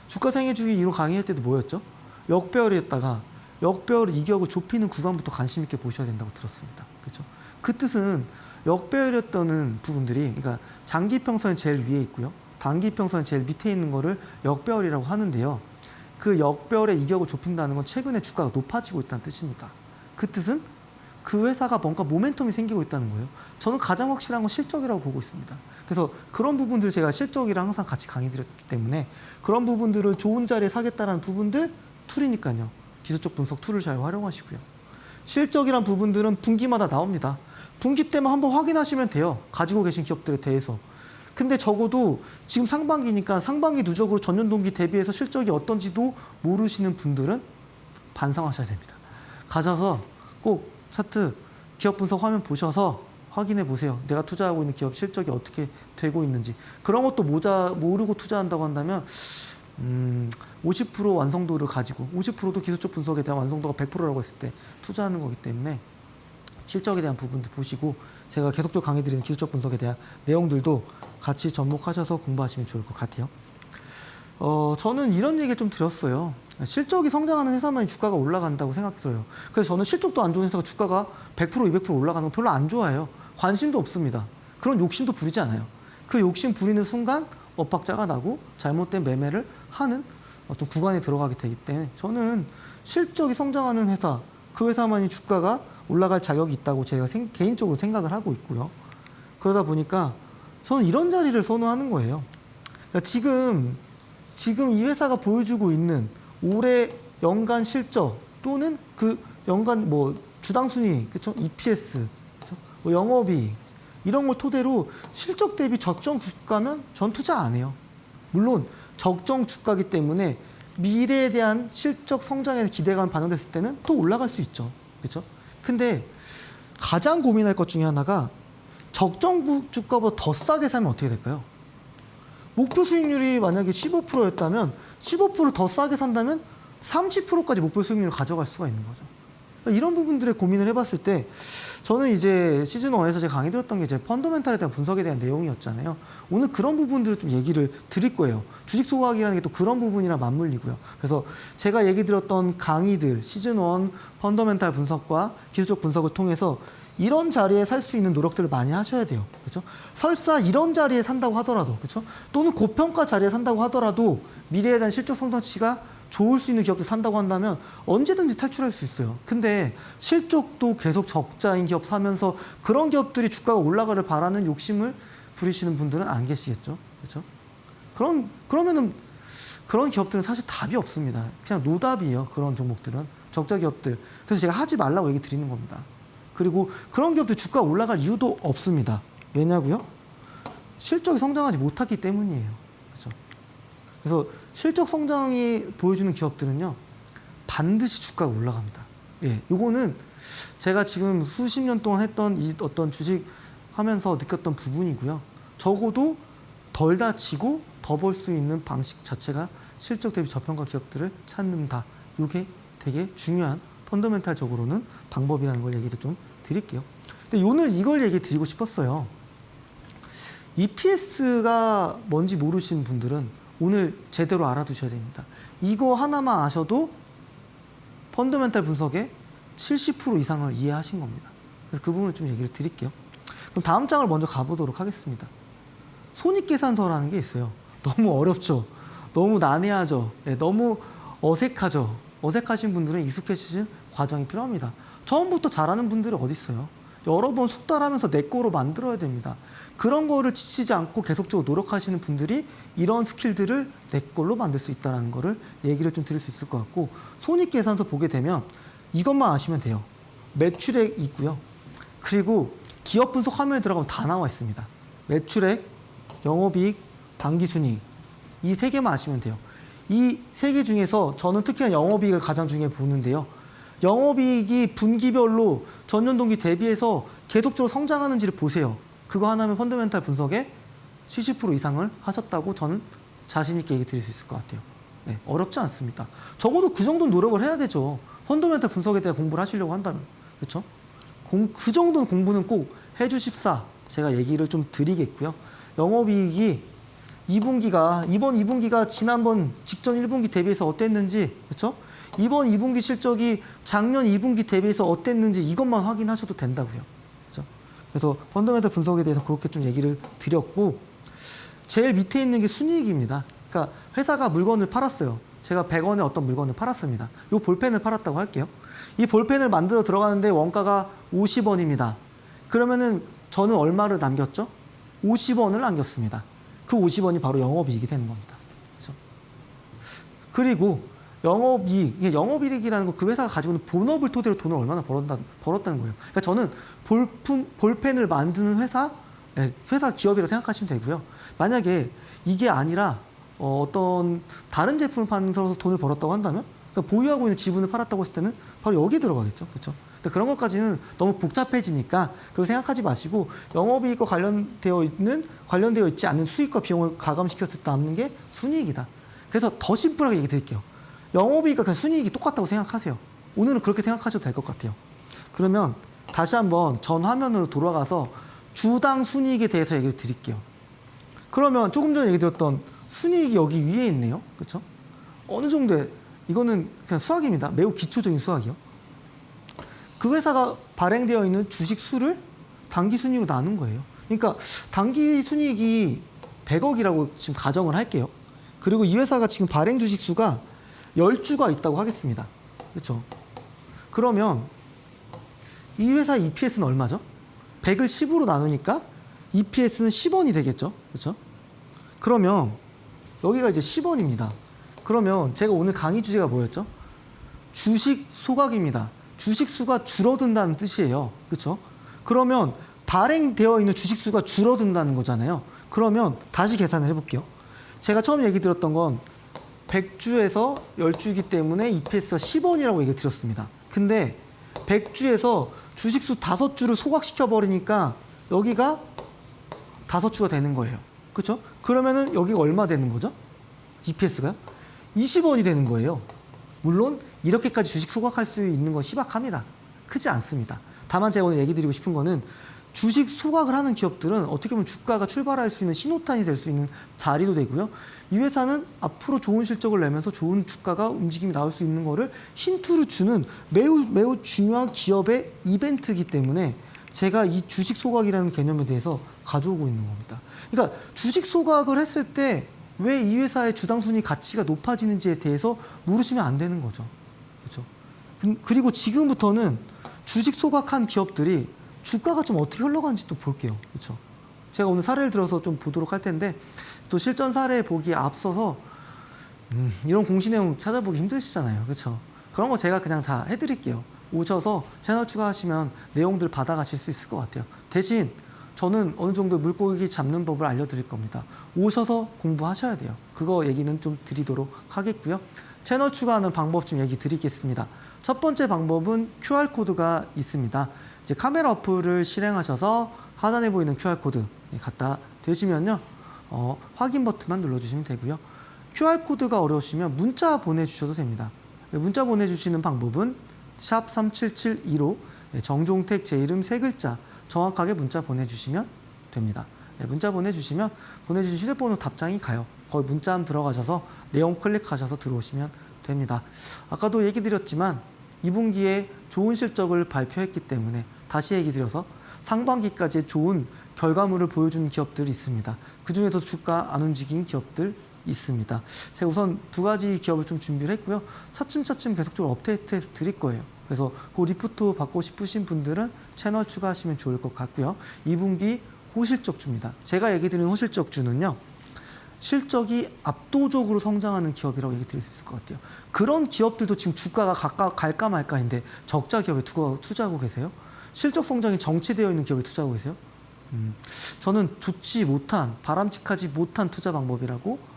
주가 생애주기 이로 강의할 때도 뭐였죠? 역배열이었다가 역배열을 이격을 좁히는 구간부터 관심 있게 보셔야 된다고 들었습니다. 그렇죠? 그 뜻은 역배열이었던 부분들이, 그러니까 장기 평선이 제일 위에 있고요, 단기 평선이 제일 밑에 있는 거를 역배열이라고 하는데요. 그 역배열의 이격을 좁힌다는 건 최근에 주가가 높아지고 있다는 뜻입니다. 그 뜻은 그 회사가 뭔가 모멘텀이 생기고 있다는 거예요. 저는 가장 확실한 건 실적이라고 보고 있습니다. 그래서 그런 부분들 제가 실적이랑 항상 같이 강의 드렸기 때문에 그런 부분들을 좋은 자리에 사겠다는 부분들, 툴이니까요. 기술적 분석 툴을 잘 활용하시고요. 실적이란 부분들은 분기마다 나옵니다. 분기 때만 한번 확인하시면 돼요. 가지고 계신 기업들에 대해서. 근데 적어도 지금 상반기니까 상반기 누적으로 전년 동기 대비해서 실적이 어떤지도 모르시는 분들은 반성하셔야 됩니다. 가셔서 꼭 차트, 기업 분석 화면 보셔서 확인해 보세요. 내가 투자하고 있는 기업 실적이 어떻게 되고 있는지. 그런 것도 모르고 투자한다고 한다면 50% 완성도를 가지고 50%도 기술적 분석에 대한 완성도가 100%라고 했을 때 투자하는 거기 때문에 실적에 대한 부분도 보시고, 제가 계속적으로 강의 드리는 기술적 분석에 대한 내용들도 같이 접목하셔서 공부하시면 좋을 것 같아요. 저는 이런 얘기를 좀 드렸어요. 실적이 성장하는 회사만이 주가가 올라간다고 생각해서요. 그래서 저는 실적도 안 좋은 회사가 주가가 100%, 200% 올라가는 거 별로 안 좋아해요. 관심도 없습니다. 그런 욕심도 부리지 않아요. 그 욕심 부리는 순간 엇박자가 나고 잘못된 매매를 하는 어떤 구간에 들어가게 되기 때문에 저는 실적이 성장하는 회사, 그 회사만이 주가가 올라갈 자격이 있다고 제가 개인적으로 생각을 하고 있고요. 그러다 보니까 저는 이런 자리를 선호하는 거예요. 그러니까 지금 이 회사가 보여주고 있는 올해 연간 실적 또는 그 연간 뭐 주당 순위, 그렇죠? EPS, 그렇죠? 뭐 영업이익 이런 걸 토대로 실적 대비 적정 주가면 전 투자 안 해요. 물론 적정 주가이기 때문에 미래에 대한 실적 성장에 기대감이 반영됐을 때는 또 올라갈 수 있죠. 그렇죠? 근데 가장 고민할 것 중에 하나가 적정 주가보다 더 싸게 사면 어떻게 될까요? 목표 수익률이 만약에 15%였다면 15%를 더 싸게 산다면 30%까지 목표 수익률을 가져갈 수가 있는 거죠. 이런 부분들에 고민을 해봤을 때 저는 이제 시즌 1에서 제가 강의 드렸던 게 이제 펀더멘탈에 대한 분석에 대한 내용이었잖아요. 오늘 그런 부분들을 좀 얘기를 드릴 거예요. 주식 소각이라는 게 또 그런 부분이랑 맞물리고요. 그래서 제가 얘기 드렸던 강의들, 시즌 1 펀더멘탈 분석과 기술적 분석을 통해서 이런 자리에 살 수 있는 노력들을 많이 하셔야 돼요. 그렇죠? 설사 이런 자리에 산다고 하더라도, 그렇죠? 또는 고평가 자리에 산다고 하더라도 미래에 대한 실적 성장치가 좋을 수 있는 기업들 산다고 한다면 언제든지 탈출할 수 있어요. 근데 실적도 계속 적자인 기업 사면서 그런 기업들이 주가가 올라가를 바라는 욕심을 부리시는 분들은 안 계시겠죠. 그렇죠? 그러면은 그런 기업들은 사실 답이 없습니다. 그냥 노답이에요. 그런 종목들은. 적자 기업들. 그래서 제가 하지 말라고 얘기 드리는 겁니다. 그리고 그런 기업들 주가가 올라갈 이유도 없습니다. 왜냐고요? 실적이 성장하지 못하기 때문이에요. 그렇죠? 그래서 실적 성장이 보여주는 기업들은요, 반드시 주가가 올라갑니다. 예, 요거는 제가 지금 수십 년 동안 했던 이 어떤 주식 하면서 느꼈던 부분이고요. 적어도 덜 다치고 더 벌 수 있는 방식 자체가 실적 대비 저평가 기업들을 찾는다. 이게 되게 중요한 펀더멘탈적으로는 방법이라는 걸 얘기를 좀 드릴게요. 근데 오늘 이걸 얘기 드리고 싶었어요. EPS가 뭔지 모르시는 분들은 오늘 제대로 알아두셔야 됩니다. 이거 하나만 아셔도 펀더멘탈 분석의 70% 이상을 이해하신 겁니다. 그래서 그 부분을 좀 얘기를 드릴게요. 그럼 다음 장을 먼저 가보도록 하겠습니다. 손익계산서라는 게 있어요. 너무 어렵죠? 너무 난해하죠? 네, 너무 어색하죠? 어색하신 분들은 익숙해지신 과정이 필요합니다. 처음부터 잘하는 분들이 어디 있어요? 여러 번 숙달하면서 내 거로 만들어야 됩니다. 그런 거를 지치지 않고 계속적으로 노력하시는 분들이 이런 스킬들을 내 걸로 만들 수 있다는 거를 얘기를 좀 드릴 수 있을 것 같고, 손익계산서 보게 되면 이것만 아시면 돼요. 매출액 있고요. 그리고 기업 분석 화면에 들어가면 다 나와 있습니다. 매출액, 영업이익, 당기순이익, 이 세 개만 아시면 돼요. 이 세 개 중에서 저는 특히나 영업이익을 가장 중요히 보는데요. 영업이익이 분기별로 전년 동기 대비해서 계속적으로 성장하는지를 보세요. 그거 하나면 펀더멘탈 분석에 70% 이상을 하셨다고 저는 자신 있게 얘기 드릴 수 있을 것 같아요. 네, 어렵지 않습니다. 적어도 그 정도는 노력을 해야 되죠. 펀더멘탈 분석에 대해 공부를 하시려고 한다면. 그렇죠? 그 정도는 공부는 꼭 해주십사 제가 얘기를 좀 드리겠고요. 영업이익이 이번 2분기가 지난번 직전 1분기 대비해서 어땠는지, 그렇죠? 이번 2분기 실적이 작년 2분기 대비해서 어땠는지 이것만 확인하셔도 된다고요. 그렇죠? 그래서 펀더멘탈 분석에 대해서 그렇게 좀 얘기를 드렸고, 제일 밑에 있는 게 순이익입니다. 그러니까 회사가 물건을 팔았어요. 제가 100원에 어떤 물건을 팔았습니다. 이 볼펜을 팔았다고 할게요. 이 볼펜을 만들어 들어가는데 원가가 50원입니다. 그러면은 저는 얼마를 남겼죠? 50원을 남겼습니다. 그 50원이 바로 영업이익이 되는 겁니다. 그렇죠? 그리고 영업이익이라는 건 그 회사가 가지고 있는 본업을 토대로 돈을 얼마나 벌었다는 거예요. 그러니까 저는 볼펜을 만드는 회사 기업이라고 생각하시면 되고요. 만약에 이게 아니라 어떤 다른 제품을 팔면서 돈을 벌었다고 한다면, 그러니까 보유하고 있는 지분을 팔았다고 했을 때는 바로 여기 들어가겠죠. 그렇죠? 근데 그런 것까지는 너무 복잡해지니까 그렇게 생각하지 마시고, 영업이익과 관련되어 있지 않은 수익과 비용을 가감시켰을 때 남는 게 순이익이다. 그래서 더 심플하게 얘기 드릴게요. 영업이익과 그냥 순이익이 똑같다고 생각하세요. 오늘은 그렇게 생각하셔도 될 것 같아요. 그러면 다시 한번 전 화면으로 돌아가서 주당 순이익에 대해서 얘기를 드릴게요. 그러면 조금 전에 얘기 드렸던 순이익이 여기 위에 있네요. 그렇죠? 어느 정도의, 이거는 그냥 수학입니다. 매우 기초적인 수학이요. 그 회사가 발행되어 있는 주식 수를 당기 순이익으로 나눈 거예요. 그러니까 당기 순이익이 100억이라고 지금 가정을 할게요. 그리고 이 회사가 지금 발행 주식 수가 10주가 있다고 하겠습니다. 그렇죠? 그러면 이 회사 EPS는 얼마죠? 100을 10으로 나누니까 EPS는 10원이 되겠죠? 그렇죠? 그러면 여기가 이제 10원입니다. 그러면 제가 오늘 강의 주제가 뭐였죠? 주식 소각입니다. 주식 수가 줄어든다는 뜻이에요. 그렇죠? 그러면 발행되어 있는 주식 수가 줄어든다는 거잖아요. 그러면 다시 계산을 해볼게요. 제가 처음 얘기 드렸던 건 100주에서 10주이기 때문에 EPS가 10원이라고 얘기 드렸습니다. 근데 100주에서 주식수 5주를 소각시켜 버리니까 여기가 5주가 되는 거예요. 그렇죠? 그러면은 여기가 얼마 되는 거죠? EPS가요? 20원이 되는 거예요. 물론 이렇게까지 주식 소각할 수 있는 건 희박합니다. 크지 않습니다. 다만 제가 오늘 얘기 드리고 싶은 거는 주식 소각을 하는 기업들은 어떻게 보면 주가가 출발할 수 있는 신호탄이 될 수 있는 자리도 되고요. 이 회사는 앞으로 좋은 실적을 내면서 좋은 주가가 움직임이 나올 수 있는 거를 힌트를 주는 매우 중요한 기업의 이벤트이기 때문에 제가 이 주식 소각이라는 개념에 대해서 가져오고 있는 겁니다. 그러니까 주식 소각을 했을 때 왜 이 회사의 주당 순위 가치가 높아지는지에 대해서 모르시면 안 되는 거죠. 그렇죠? 그리고 지금부터는 주식 소각한 기업들이 주가가 좀 어떻게 흘러가는지 또 볼게요. 그렇죠? 제가 오늘 사례를 들어서 좀 보도록 할 텐데, 또 실전 사례 보기에 앞서서 이런 공시 내용 찾아보기 힘드시잖아요. 그렇죠? 그런 거 제가 그냥 다 해드릴게요. 오셔서 채널 추가하시면 내용들 받아가실 수 있을 것 같아요. 대신 저는 어느 정도 물고기 잡는 법을 알려드릴 겁니다. 오셔서 공부하셔야 돼요. 그거 얘기는 좀 드리도록 하겠고요. 채널 추가하는 방법 좀 얘기 드리겠습니다. 첫 번째 방법은 QR코드가 있습니다. 이제 카메라 어플을 실행하셔서 하단에 보이는 QR코드 갖다 대시면요. 확인 버튼만 눌러주시면 되고요. QR코드가 어려우시면 문자 보내주셔도 됩니다. 문자 보내주시는 방법은 샵 3772로 정종택 제 이름 3글자 정확하게 문자 보내주시면 됩니다. 문자 보내주시면 보내주신 휴대폰으로 답장이 가요. 거기 문자함 들어가셔서 내용 클릭하셔서 들어오시면 됩니다. 아까도 얘기 드렸지만 2분기에 좋은 실적을 발표했기 때문에 다시 얘기 드려서 상반기까지 좋은 결과물을 보여주는 기업들이 있습니다. 그중에서 주가 안 움직인 기업들 있습니다. 제가 우선 2가지 기업을 좀 준비를 했고요. 차츰차츰 계속적으로 업데이트해서 드릴 거예요. 그래서 그 리포트 받고 싶으신 분들은 채널 추가하시면 좋을 것 같고요. 2분기 호실적주입니다. 제가 얘기 드리는 호실적주는요. 실적이 압도적으로 성장하는 기업이라고 얘기 드릴 수 있을 것 같아요. 그런 기업들도 지금 주가가 갈까 말까인데 적자 기업에 투자하고 계세요? 실적 성장이 정체되어 있는 기업에 투자하고 계세요? 저는 좋지 못한, 바람직하지 못한 투자 방법이라고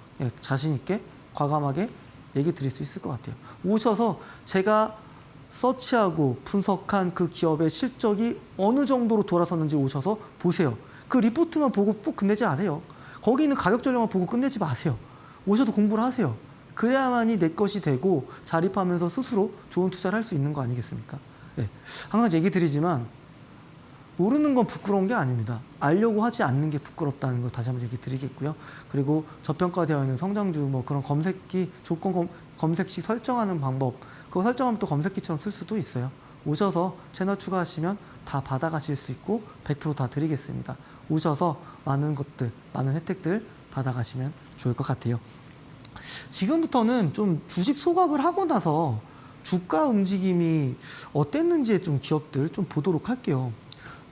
자신 있게 과감하게 얘기 드릴 수 있을 것 같아요. 오셔서 제가 서치하고 분석한 그 기업의 실적이 어느 정도로 돌아섰는지 오셔서 보세요. 그 리포트만 보고 꼭 끝내지 마세요. 거기 있는 가격 전략만 보고 끝내지 마세요. 오셔서 공부를 하세요. 그래야만이 내 것이 되고 자립하면서 스스로 좋은 투자를 할 수 있는 거 아니겠습니까? 네. 항상 얘기 드리지만 모르는 건 부끄러운 게 아닙니다. 알려고 하지 않는 게 부끄럽다는 거 다시 한번 얘기 드리겠고요. 그리고 저평가되어 있는 성장주 뭐 그런 검색기 조건 검색식 설정하는 방법 그거 설정하면 또 검색기처럼 쓸 수도 있어요. 오셔서 채널 추가하시면 다 받아가실 수 있고 100% 다 드리겠습니다. 오셔서 많은 것들, 많은 혜택들 받아가시면 좋을 것 같아요. 지금부터는 좀 주식 소각을 하고 나서 주가 움직임이 어땠는지 좀 기업들 좀 보도록 할게요.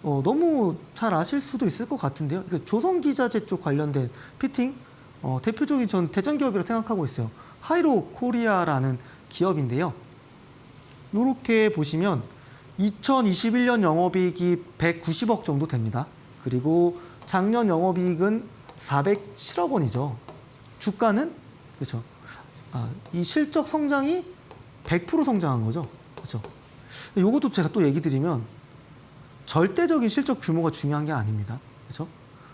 너무 잘 아실 수도 있을 것 같은데요. 조선기자재 쪽 관련된 피팅, 대표적인 전 대장 기업이라고 생각하고 있어요. 하이로 코리아라는 기업인데요. 이렇게 보시면 2021년 영업이익이 190억 정도 됩니다. 그리고 작년 영업이익은 407억 원이죠. 주가는 그렇죠. 이 실적 성장이 100% 성장한 거죠. 그렇죠. 이것도 제가 또 얘기 드리면 절대적인 실적 규모가 중요한 게 아닙니다. 그렇죠?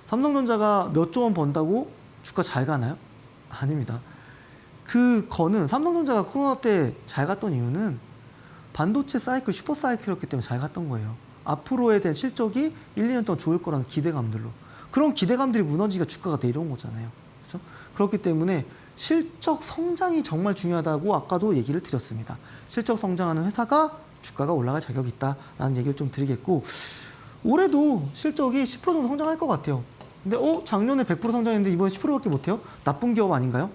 삼성전자가 몇 조 원 번다고 주가 잘 가나요? 아닙니다. 그거는 삼성전자가 코로나 때 잘 갔던 이유는 반도체 사이클, 슈퍼 사이클이었기 때문에 잘 갔던 거예요. 앞으로에 대한 실적이 1, 2년 동안 좋을 거라는 기대감들로. 그런 기대감들이 무너지니까 주가가 내려온 거잖아요. 그렇죠? 그렇기 때문에 실적 성장이 정말 중요하다고 아까도 얘기를 드렸습니다. 실적 성장하는 회사가 주가가 올라갈 자격이 있다라는 얘기를 좀 드리겠고 올해도 실적이 10% 정도 성장할 것 같아요. 근데 작년에 100% 성장했는데 이번에 10%밖에 못해요? 나쁜 기업 아닌가요?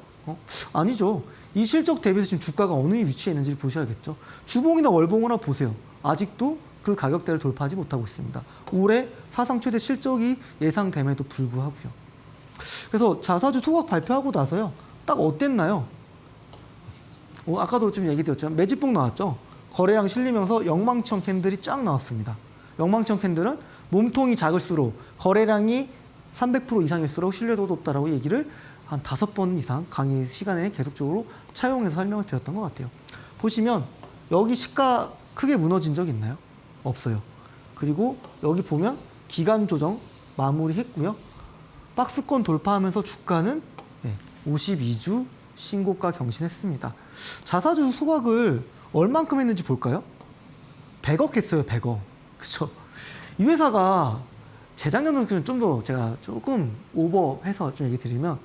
아니죠. 이 실적 대비해서 지금 주가가 어느 위치에 있는지를 보셔야겠죠. 주봉이나 월봉이나 보세요. 아직도 그 가격대를 돌파하지 못하고 있습니다. 올해 사상 최대 실적이 예상됨에도 불구하고요. 그래서 자사주 소각 발표하고 나서요. 딱 어땠나요? 아까도 좀 얘기 드렸지만 매집봉 나왔죠. 거래량 실리면서 영망청 캔들이 쫙 나왔습니다. 영망청 캔들은 몸통이 작을수록 거래량이 300% 이상일수록 신뢰도가 높다라고 얘기를 한 5번 이상 강의 시간에 계속적으로 차용해서 설명을 드렸던 것 같아요. 보시면 여기 시가 크게 무너진 적 있나요? 없어요. 그리고 여기 보면 기간 조정 마무리했고요. 박스권 돌파하면서 주가는 52주 신고가 경신했습니다. 자사주 소각을 얼만큼 했는지 볼까요? 100억 했어요. 100억. 그렇죠? 이 회사가 재작년은 좀 더 제가 조금 오버해서 좀 얘기 드리면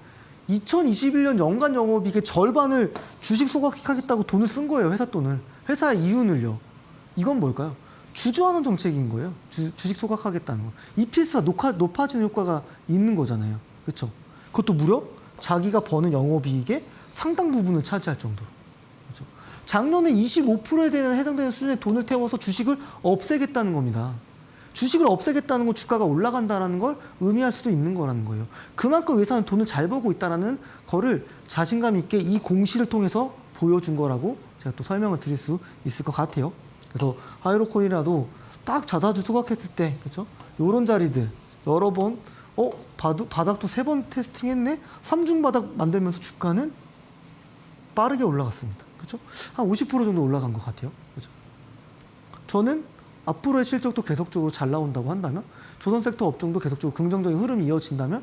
2021년 연간 영업이익의 절반을 주식 소각하겠다고 돈을 쓴 거예요. 회사 돈을. 회사 이윤을요. 이건 뭘까요? 주주환원 정책인 거예요. 주식 소각하겠다는 거. EPS가 높아지는 효과가 있는 거잖아요. 그렇죠? 그것도 무려 자기가 버는 영업이익의 상당 부분을 차지할 정도로. 그렇죠? 작년에 25%에 해당되는 수준의 돈을 태워서 주식을 없애겠다는 겁니다. 주식을 없애겠다는 건 주가가 올라간다는 걸 의미할 수도 있는 거라는 거예요. 그만큼 회사는 돈을 잘 벌고 있다는 거를 자신감 있게 이 공시를 통해서 보여준 거라고 제가 또 설명을 드릴 수 있을 것 같아요. 그래서 하이로코인이라도 딱 자사주 소각했을 때, 그렇죠? 요런 자리들 여러 번, 바닥도 3번 테스팅했네? 3중 바닥 만들면서 주가는 빠르게 올라갔습니다. 그렇죠? 한 50% 정도 올라간 것 같아요. 그렇죠? 저는 앞으로의 실적도 계속적으로 잘 나온다고 한다면, 조선 섹터 업종도 계속적으로 긍정적인 흐름이 이어진다면,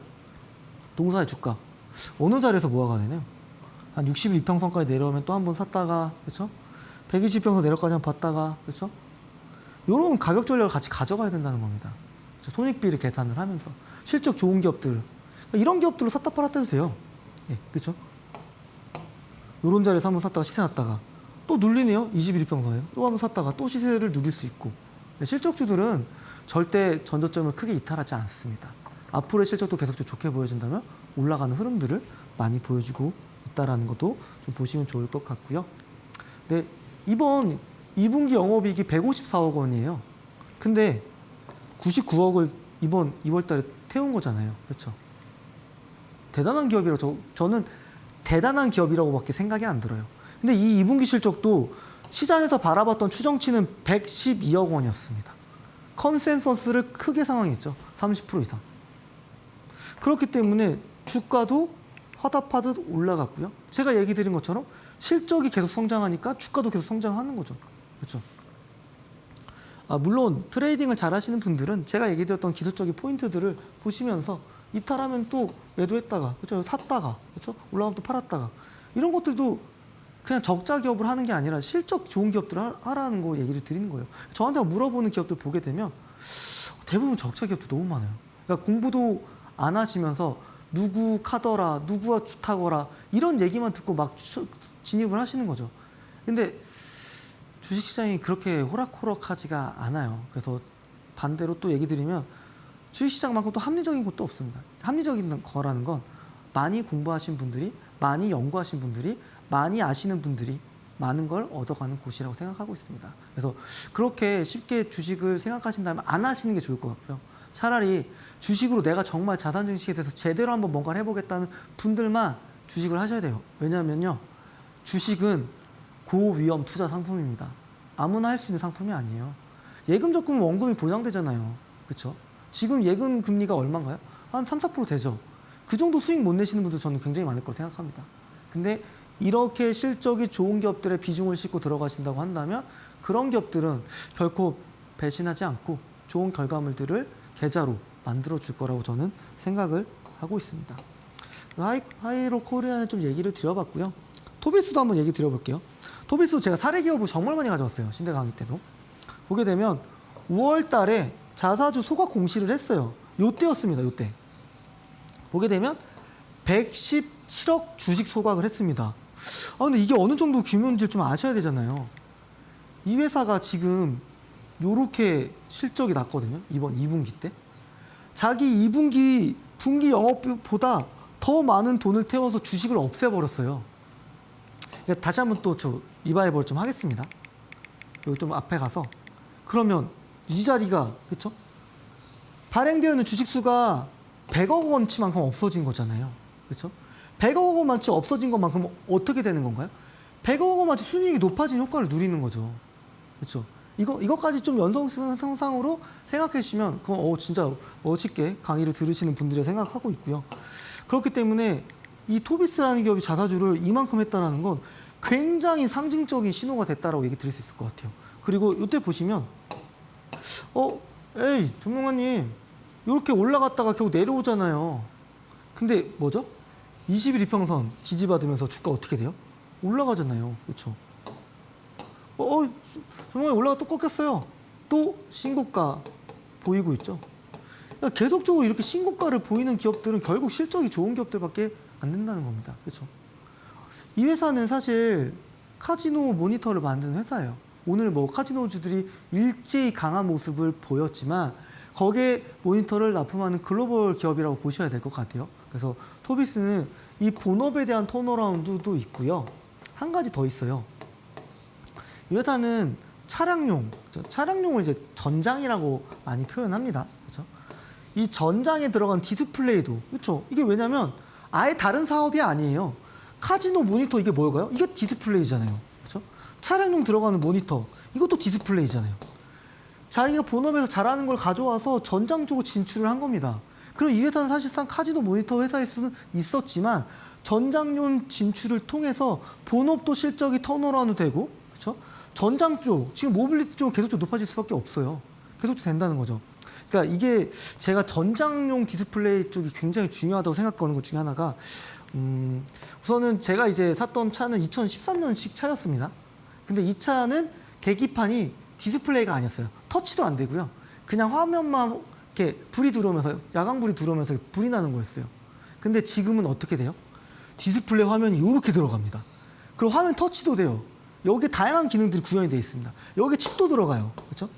동사의 주가 어느 자리에서 뭐가 되나요? 한 62평선까지 내려오면 또 한 번 샀다가, 그렇죠? 120평선 내려까지 한번 봤다가, 그렇죠? 이런 가격 전략을 같이 가져가야 된다는 겁니다. 그렇죠? 손익비를 계산을 하면서 실적 좋은 기업들, 그러니까 이런 기업들로 샀다 팔았다 해도 돼요. 예, 그렇죠? 이런 자리에서 한번 샀다가 시세 났다가 또 눌리네요. 21평선에 또 한번 샀다가 또 시세를 누릴 수 있고. 네, 실적주들은 절대 전저점을 크게 이탈하지 않습니다. 앞으로의 실적도 계속 좋게 보여진다면 올라가는 흐름들을 많이 보여주고 있다는 것도 좀 보시면 좋을 것 같고요. 네, 이번 2분기 영업이익이 154억 원이에요. 근데 99억을 이번 2월 달에 태운 거잖아요. 그렇죠? 대단한 기업이라고 저는 대단한 기업이라고밖에 생각이 안 들어요. 근데 이 2분기 실적도 시장에서 바라봤던 추정치는 112억 원이었습니다. 컨센서스를 크게 상황했죠. 30% 이상. 그렇기 때문에 주가도 화답하듯 올라갔고요. 제가 얘기 드린 것처럼 실적이 계속 성장하니까 주가도 계속 성장하는 거죠. 그렇죠? 물론 트레이딩을 잘 하시는 분들은 제가 얘기 드렸던 기술적인 포인트들을 보시면서 이탈하면 또 매도했다가, 그렇죠? 샀다가, 그렇죠? 올라가면 또 팔았다가, 이런 것들도 그냥 적자 기업을 하는 게 아니라 실적 좋은 기업들을 하라는 거 얘기를 드리는 거예요. 저한테 물어보는 기업들 보게 되면 대부분 적자 기업도 너무 많아요. 그러니까 공부도 안 하시면서 누구 카더라, 누구와 주타거라 이런 얘기만 듣고 막 진입을 하시는 거죠. 근데 주식시장이 그렇게 호락호락하지가 않아요. 그래서 반대로 또 얘기 드리면 주식시장만큼 또 합리적인 것도 없습니다. 합리적인 거라는 건 많이 공부하신 분들이, 많이 연구하신 분들이, 많이 아시는 분들이 많은 걸 얻어가는 곳이라고 생각하고 있습니다. 그래서 그렇게 쉽게 주식을 생각하신다면 안 하시는 게 좋을 것 같고요. 차라리 주식으로 내가 정말 자산 증식에 대해서 제대로 한번 뭔가를 해보겠다는 분들만 주식을 하셔야 돼요. 왜냐하면요, 주식은 고위험 투자 상품입니다. 아무나 할 수 있는 상품이 아니에요. 예금 적금은 원금이 보장되잖아요. 그렇죠? 지금 예금 금리가 얼마인가요? 한 3, 4% 되죠. 그 정도 수익 못 내시는 분들 저는 굉장히 많을 거라고 생각합니다. 근데 이렇게 실적이 좋은 기업들의 비중을 싣고 들어가신다고 한다면 그런 기업들은 결코 배신하지 않고 좋은 결과물들을 계좌로 만들어 줄 거라고 저는 생각을 하고 있습니다. 하이로코리아는 좀 얘기를 드려봤고요. 토비스도 한번 얘기 드려볼게요. 토비스도 제가 사례 기업을 정말 많이 가져왔어요. 신대 강의 때도. 보게 되면 5월 달에 자사주 소각 공시를 했어요. 요때였습니다. 요때. 보게 되면 117억 주식 소각을 했습니다. 근데 이게 어느 정도 규모인지 좀 아셔야 되잖아요. 이 회사가 지금 요렇게 실적이 났거든요. 이번 2분기 때. 자기 2분기 분기 영업보다 더 많은 돈을 태워서 주식을 없애버렸어요. 그러니까 다시 한번 또 저 리바이벌 좀 하겠습니다. 여기 좀 앞에 가서. 그러면 이 자리가, 그렇죠? 발행되어 있는 주식수가 100억 원치만큼 없어진 거잖아요. 그렇죠? 100억 원만치 없어진 것만큼 어떻게 되는 건가요? 100억 원만치 순이익이 높아진 효과를 누리는 거죠. 그렇죠? 이것까지 좀 연속상으로 생각해 주시면 그건 진짜 멋있게 강의를 들으시는 분들이 생각하고 있고요. 그렇기 때문에 이 토비스라는 기업이 자사주를 이만큼 했다는 건 굉장히 상징적인 신호가 됐다라고 얘기 드릴 수 있을 것 같아요. 그리고 이때 보시면 에이 전문가님 이렇게 올라갔다가 결국 내려오잖아요. 근데 뭐죠? 21이평선 지지받으면서 주가 어떻게 돼요? 올라가잖아요. 그렇죠? 전문가님 올라가 또 꺾였어요. 또 신고가 보이고 있죠. 그러니까 계속적으로 이렇게 신고가를 보이는 기업들은 결국 실적이 좋은 기업들밖에 안 된다는 겁니다. 그렇죠? 이 회사는 사실 카지노 모니터를 만드는 회사예요. 오늘 뭐 카지노주들이 일제히 강한 모습을 보였지만 거기에 모니터를 납품하는 글로벌 기업이라고 보셔야 될 것 같아요. 그래서 토비스는 이 본업에 대한 턴어라운드도 있고요. 한 가지 더 있어요. 이 회사는 차량용을 이제 전장이라고 많이 표현합니다. 그렇죠? 이 전장에 들어간 디스플레이도, 그렇죠? 이게 왜냐면 아예 다른 사업이 아니에요. 카지노 모니터 이게 뭘까요? 이게 디스플레이잖아요. 그렇죠? 차량용 들어가는 모니터, 이것도 디스플레이잖아요. 자기가 본업에서 잘하는 걸 가져와서 전장 쪽으로 진출을 한 겁니다. 그럼 이 회사는 사실상 카지노 모니터 회사일 수는 있었지만 전장용 진출을 통해서 본업도 실적이 턴어라운드 되고, 그렇죠? 전장 쪽, 지금 모빌리티 쪽은 계속적으로 높아질 수밖에 없어요. 계속적으로 된다는 거죠. 그러니까 이게 제가 전장용 디스플레이 쪽이 굉장히 중요하다고 생각하는 것 중에 하나가 우선은 제가 이제 샀던 차는 2013년식 차였습니다. 근데 이 차는 계기판이 디스플레이가 아니었어요. 터치도 안 되고요. 그냥 화면만 이렇게 불이 들어오면서, 야광불이 들어오면서 불이 나는 거였어요. 근데 지금은 어떻게 돼요? 디스플레이 화면이 이렇게 들어갑니다. 그리고 화면 터치도 돼요. 여기에 다양한 기능들이 구현이 되어 있습니다. 여기에 칩도 들어가요. 그렇죠?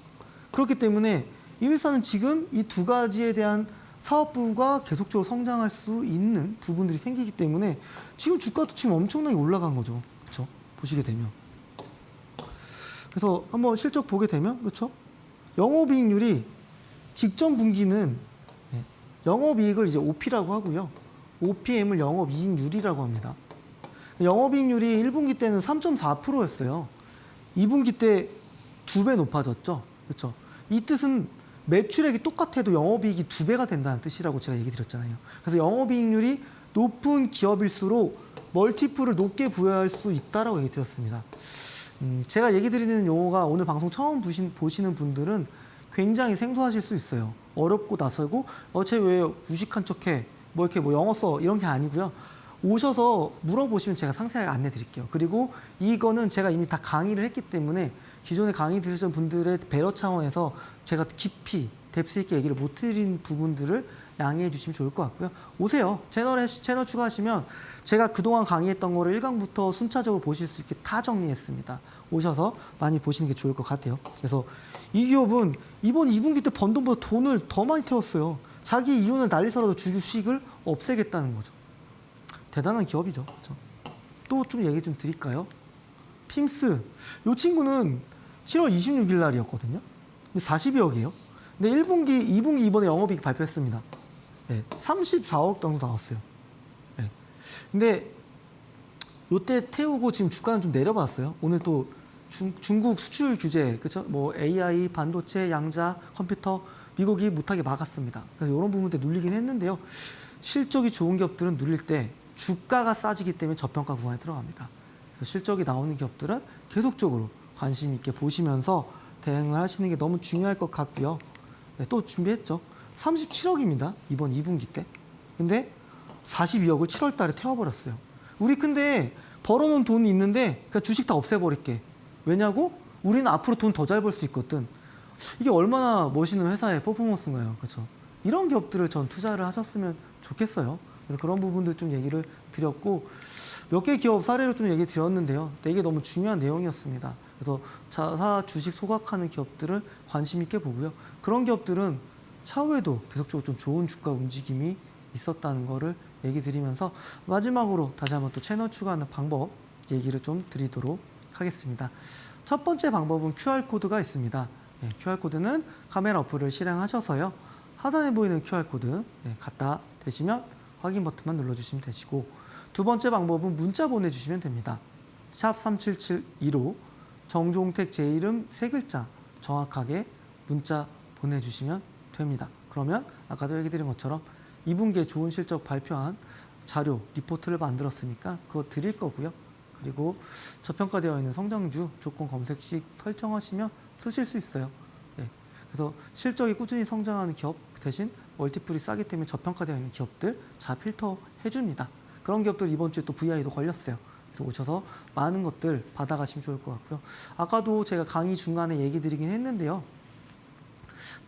그렇기 때문에 이 회사는 지금 이 두 가지에 대한 사업부가 계속적으로 성장할 수 있는 부분들이 생기기 때문에 지금 주가도 지금 엄청나게 올라간 거죠. 그렇죠? 보시게 되면. 그래서 한번 실적 보게 되면, 그렇죠? 영업이익률이 직전 분기는 영업이익을 이제 OP라고 하고요. OPM을 영업이익률이라고 합니다. 영업이익률이 1분기 때는 3.4%였어요. 2분기 때 2배 높아졌죠. 그렇죠? 이 뜻은 매출액이 똑같아도 영업이익이 2배가 된다는 뜻이라고 제가 얘기 드렸잖아요. 그래서 영업이익률이 높은 기업일수록 멀티플을 높게 부여할 수 있다라고 얘기 드렸습니다. 제가 얘기 드리는 용어가 오늘 방송 처음 보시는 분들은 굉장히 생소하실 수 있어요. 어렵고 낯설고 쟤 왜 무식한 척해? 뭐 이렇게 뭐 영어 써? 이런 게 아니고요. 오셔서 물어보시면 제가 상세하게 안내 드릴게요. 그리고 이거는 제가 이미 다 강의를 했기 때문에 기존에 강의 들으신 분들의 배려 차원에서 제가 깊이 뎁스 있게 얘기를 못 드린 부분들을 양해해 주시면 좋을 것 같고요. 오세요. 채널 추가하시면 제가 그동안 강의했던 거를 1강부터 순차적으로 보실 수 있게 다 정리했습니다. 오셔서 많이 보시는 게 좋을 것 같아요. 그래서 이 기업은 이번 2분기 때 번 돈보다 돈을 더 많이 태웠어요. 자기 이윤을 날리서라도 주식을 없애겠다는 거죠. 대단한 기업이죠. 그렇죠? 또 좀 얘기 좀 드릴까요? 핌스. 이 친구는 7월 26일 날이었거든요. 42억이에요. 근데 1분기, 2분기 이번에 영업이익 발표했습니다. 네, 34억 정도 나왔어요. 네. 근데 요때 태우고 지금 주가는 좀 내려봤어요. 오늘 또 중국 수출 규제, 그렇죠? 뭐 AI, 반도체, 양자, 컴퓨터 미국이 못하게 막았습니다. 그래서 이런 부분들 눌리긴 했는데요. 실적이 좋은 기업들은 눌릴 때 주가가 싸지기 때문에 저평가 구간에 들어갑니다. 그래서 실적이 나오는 기업들은 계속적으로 관심 있게 보시면서 대응을 하시는 게 너무 중요할 것 같고요. 네, 또 준비했죠. 37억입니다. 이번 2분기 때. 근데 42억을 7월 달에 태워버렸어요. 우리 근데 벌어놓은 돈이 있는데 그냥 주식 다 없애버릴게. 왜냐고? 우리는 앞으로 돈 더 잘 벌 수 있거든. 이게 얼마나 멋있는 회사의 퍼포먼스인가요? 그렇죠? 이런 기업들을 전 투자를 하셨으면 좋겠어요. 그래서 그런 부분들 좀 얘기를 드렸고 몇 개 기업 사례로 좀 얘기 드렸는데요. 이게 너무 중요한 내용이었습니다. 그래서 자사 주식 소각하는 기업들을 관심 있게 보고요. 그런 기업들은 차후에도 계속적으로 좀 좋은 주가 움직임이 있었다는 거를 얘기 드리면서 마지막으로 다시 한번 또 채널 추가하는 방법 얘기를 좀 드리도록 하겠습니다. 첫 번째 방법은 QR코드가 있습니다. 네, QR코드는 카메라 어플을 실행하셔서요. 하단에 보이는 QR코드 갖다 대시면 확인 버튼만 눌러주시면 되시고 두 번째 방법은 문자 보내주시면 됩니다. 샵 3772로 정종택 제 이름 3글자 정확하게 문자 보내주시면 됩니다. 그러면 아까도 얘기 드린 것처럼 2분기에 좋은 실적 발표한 자료, 리포트를 만들었으니까 그거 드릴 거고요. 그리고 저평가되어 있는 성장주 조건 검색식 설정하시면 쓰실 수 있어요. 네. 그래서 실적이 꾸준히 성장하는 기업 대신 멀티플이 싸기 때문에 저평가되어 있는 기업들 잘 필터 해줍니다. 그런 기업들 이번 주에 또 VI도 걸렸어요. 그래서 오셔서 많은 것들 받아가시면 좋을 것 같고요. 아까도 제가 강의 중간에 얘기 드리긴 했는데요.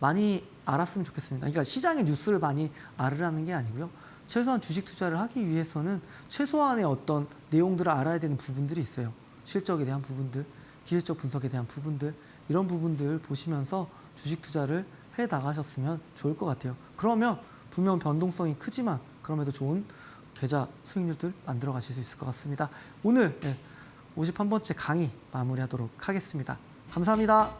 많이 알았으면 좋겠습니다. 그러니까 시장의 뉴스를 많이 알으라는 게 아니고요. 최소한 주식 투자를 하기 위해서는 최소한의 어떤 내용들을 알아야 되는 부분들이 있어요. 실적에 대한 부분들, 기술적 분석에 대한 부분들, 이런 부분들 보시면서 주식 투자를 해 나가셨으면 좋을 것 같아요. 그러면 분명 변동성이 크지만 그럼에도 좋은 계좌 수익률들 만들어 가실 수 있을 것 같습니다. 오늘 51번째 강의 마무리하도록 하겠습니다. 감사합니다.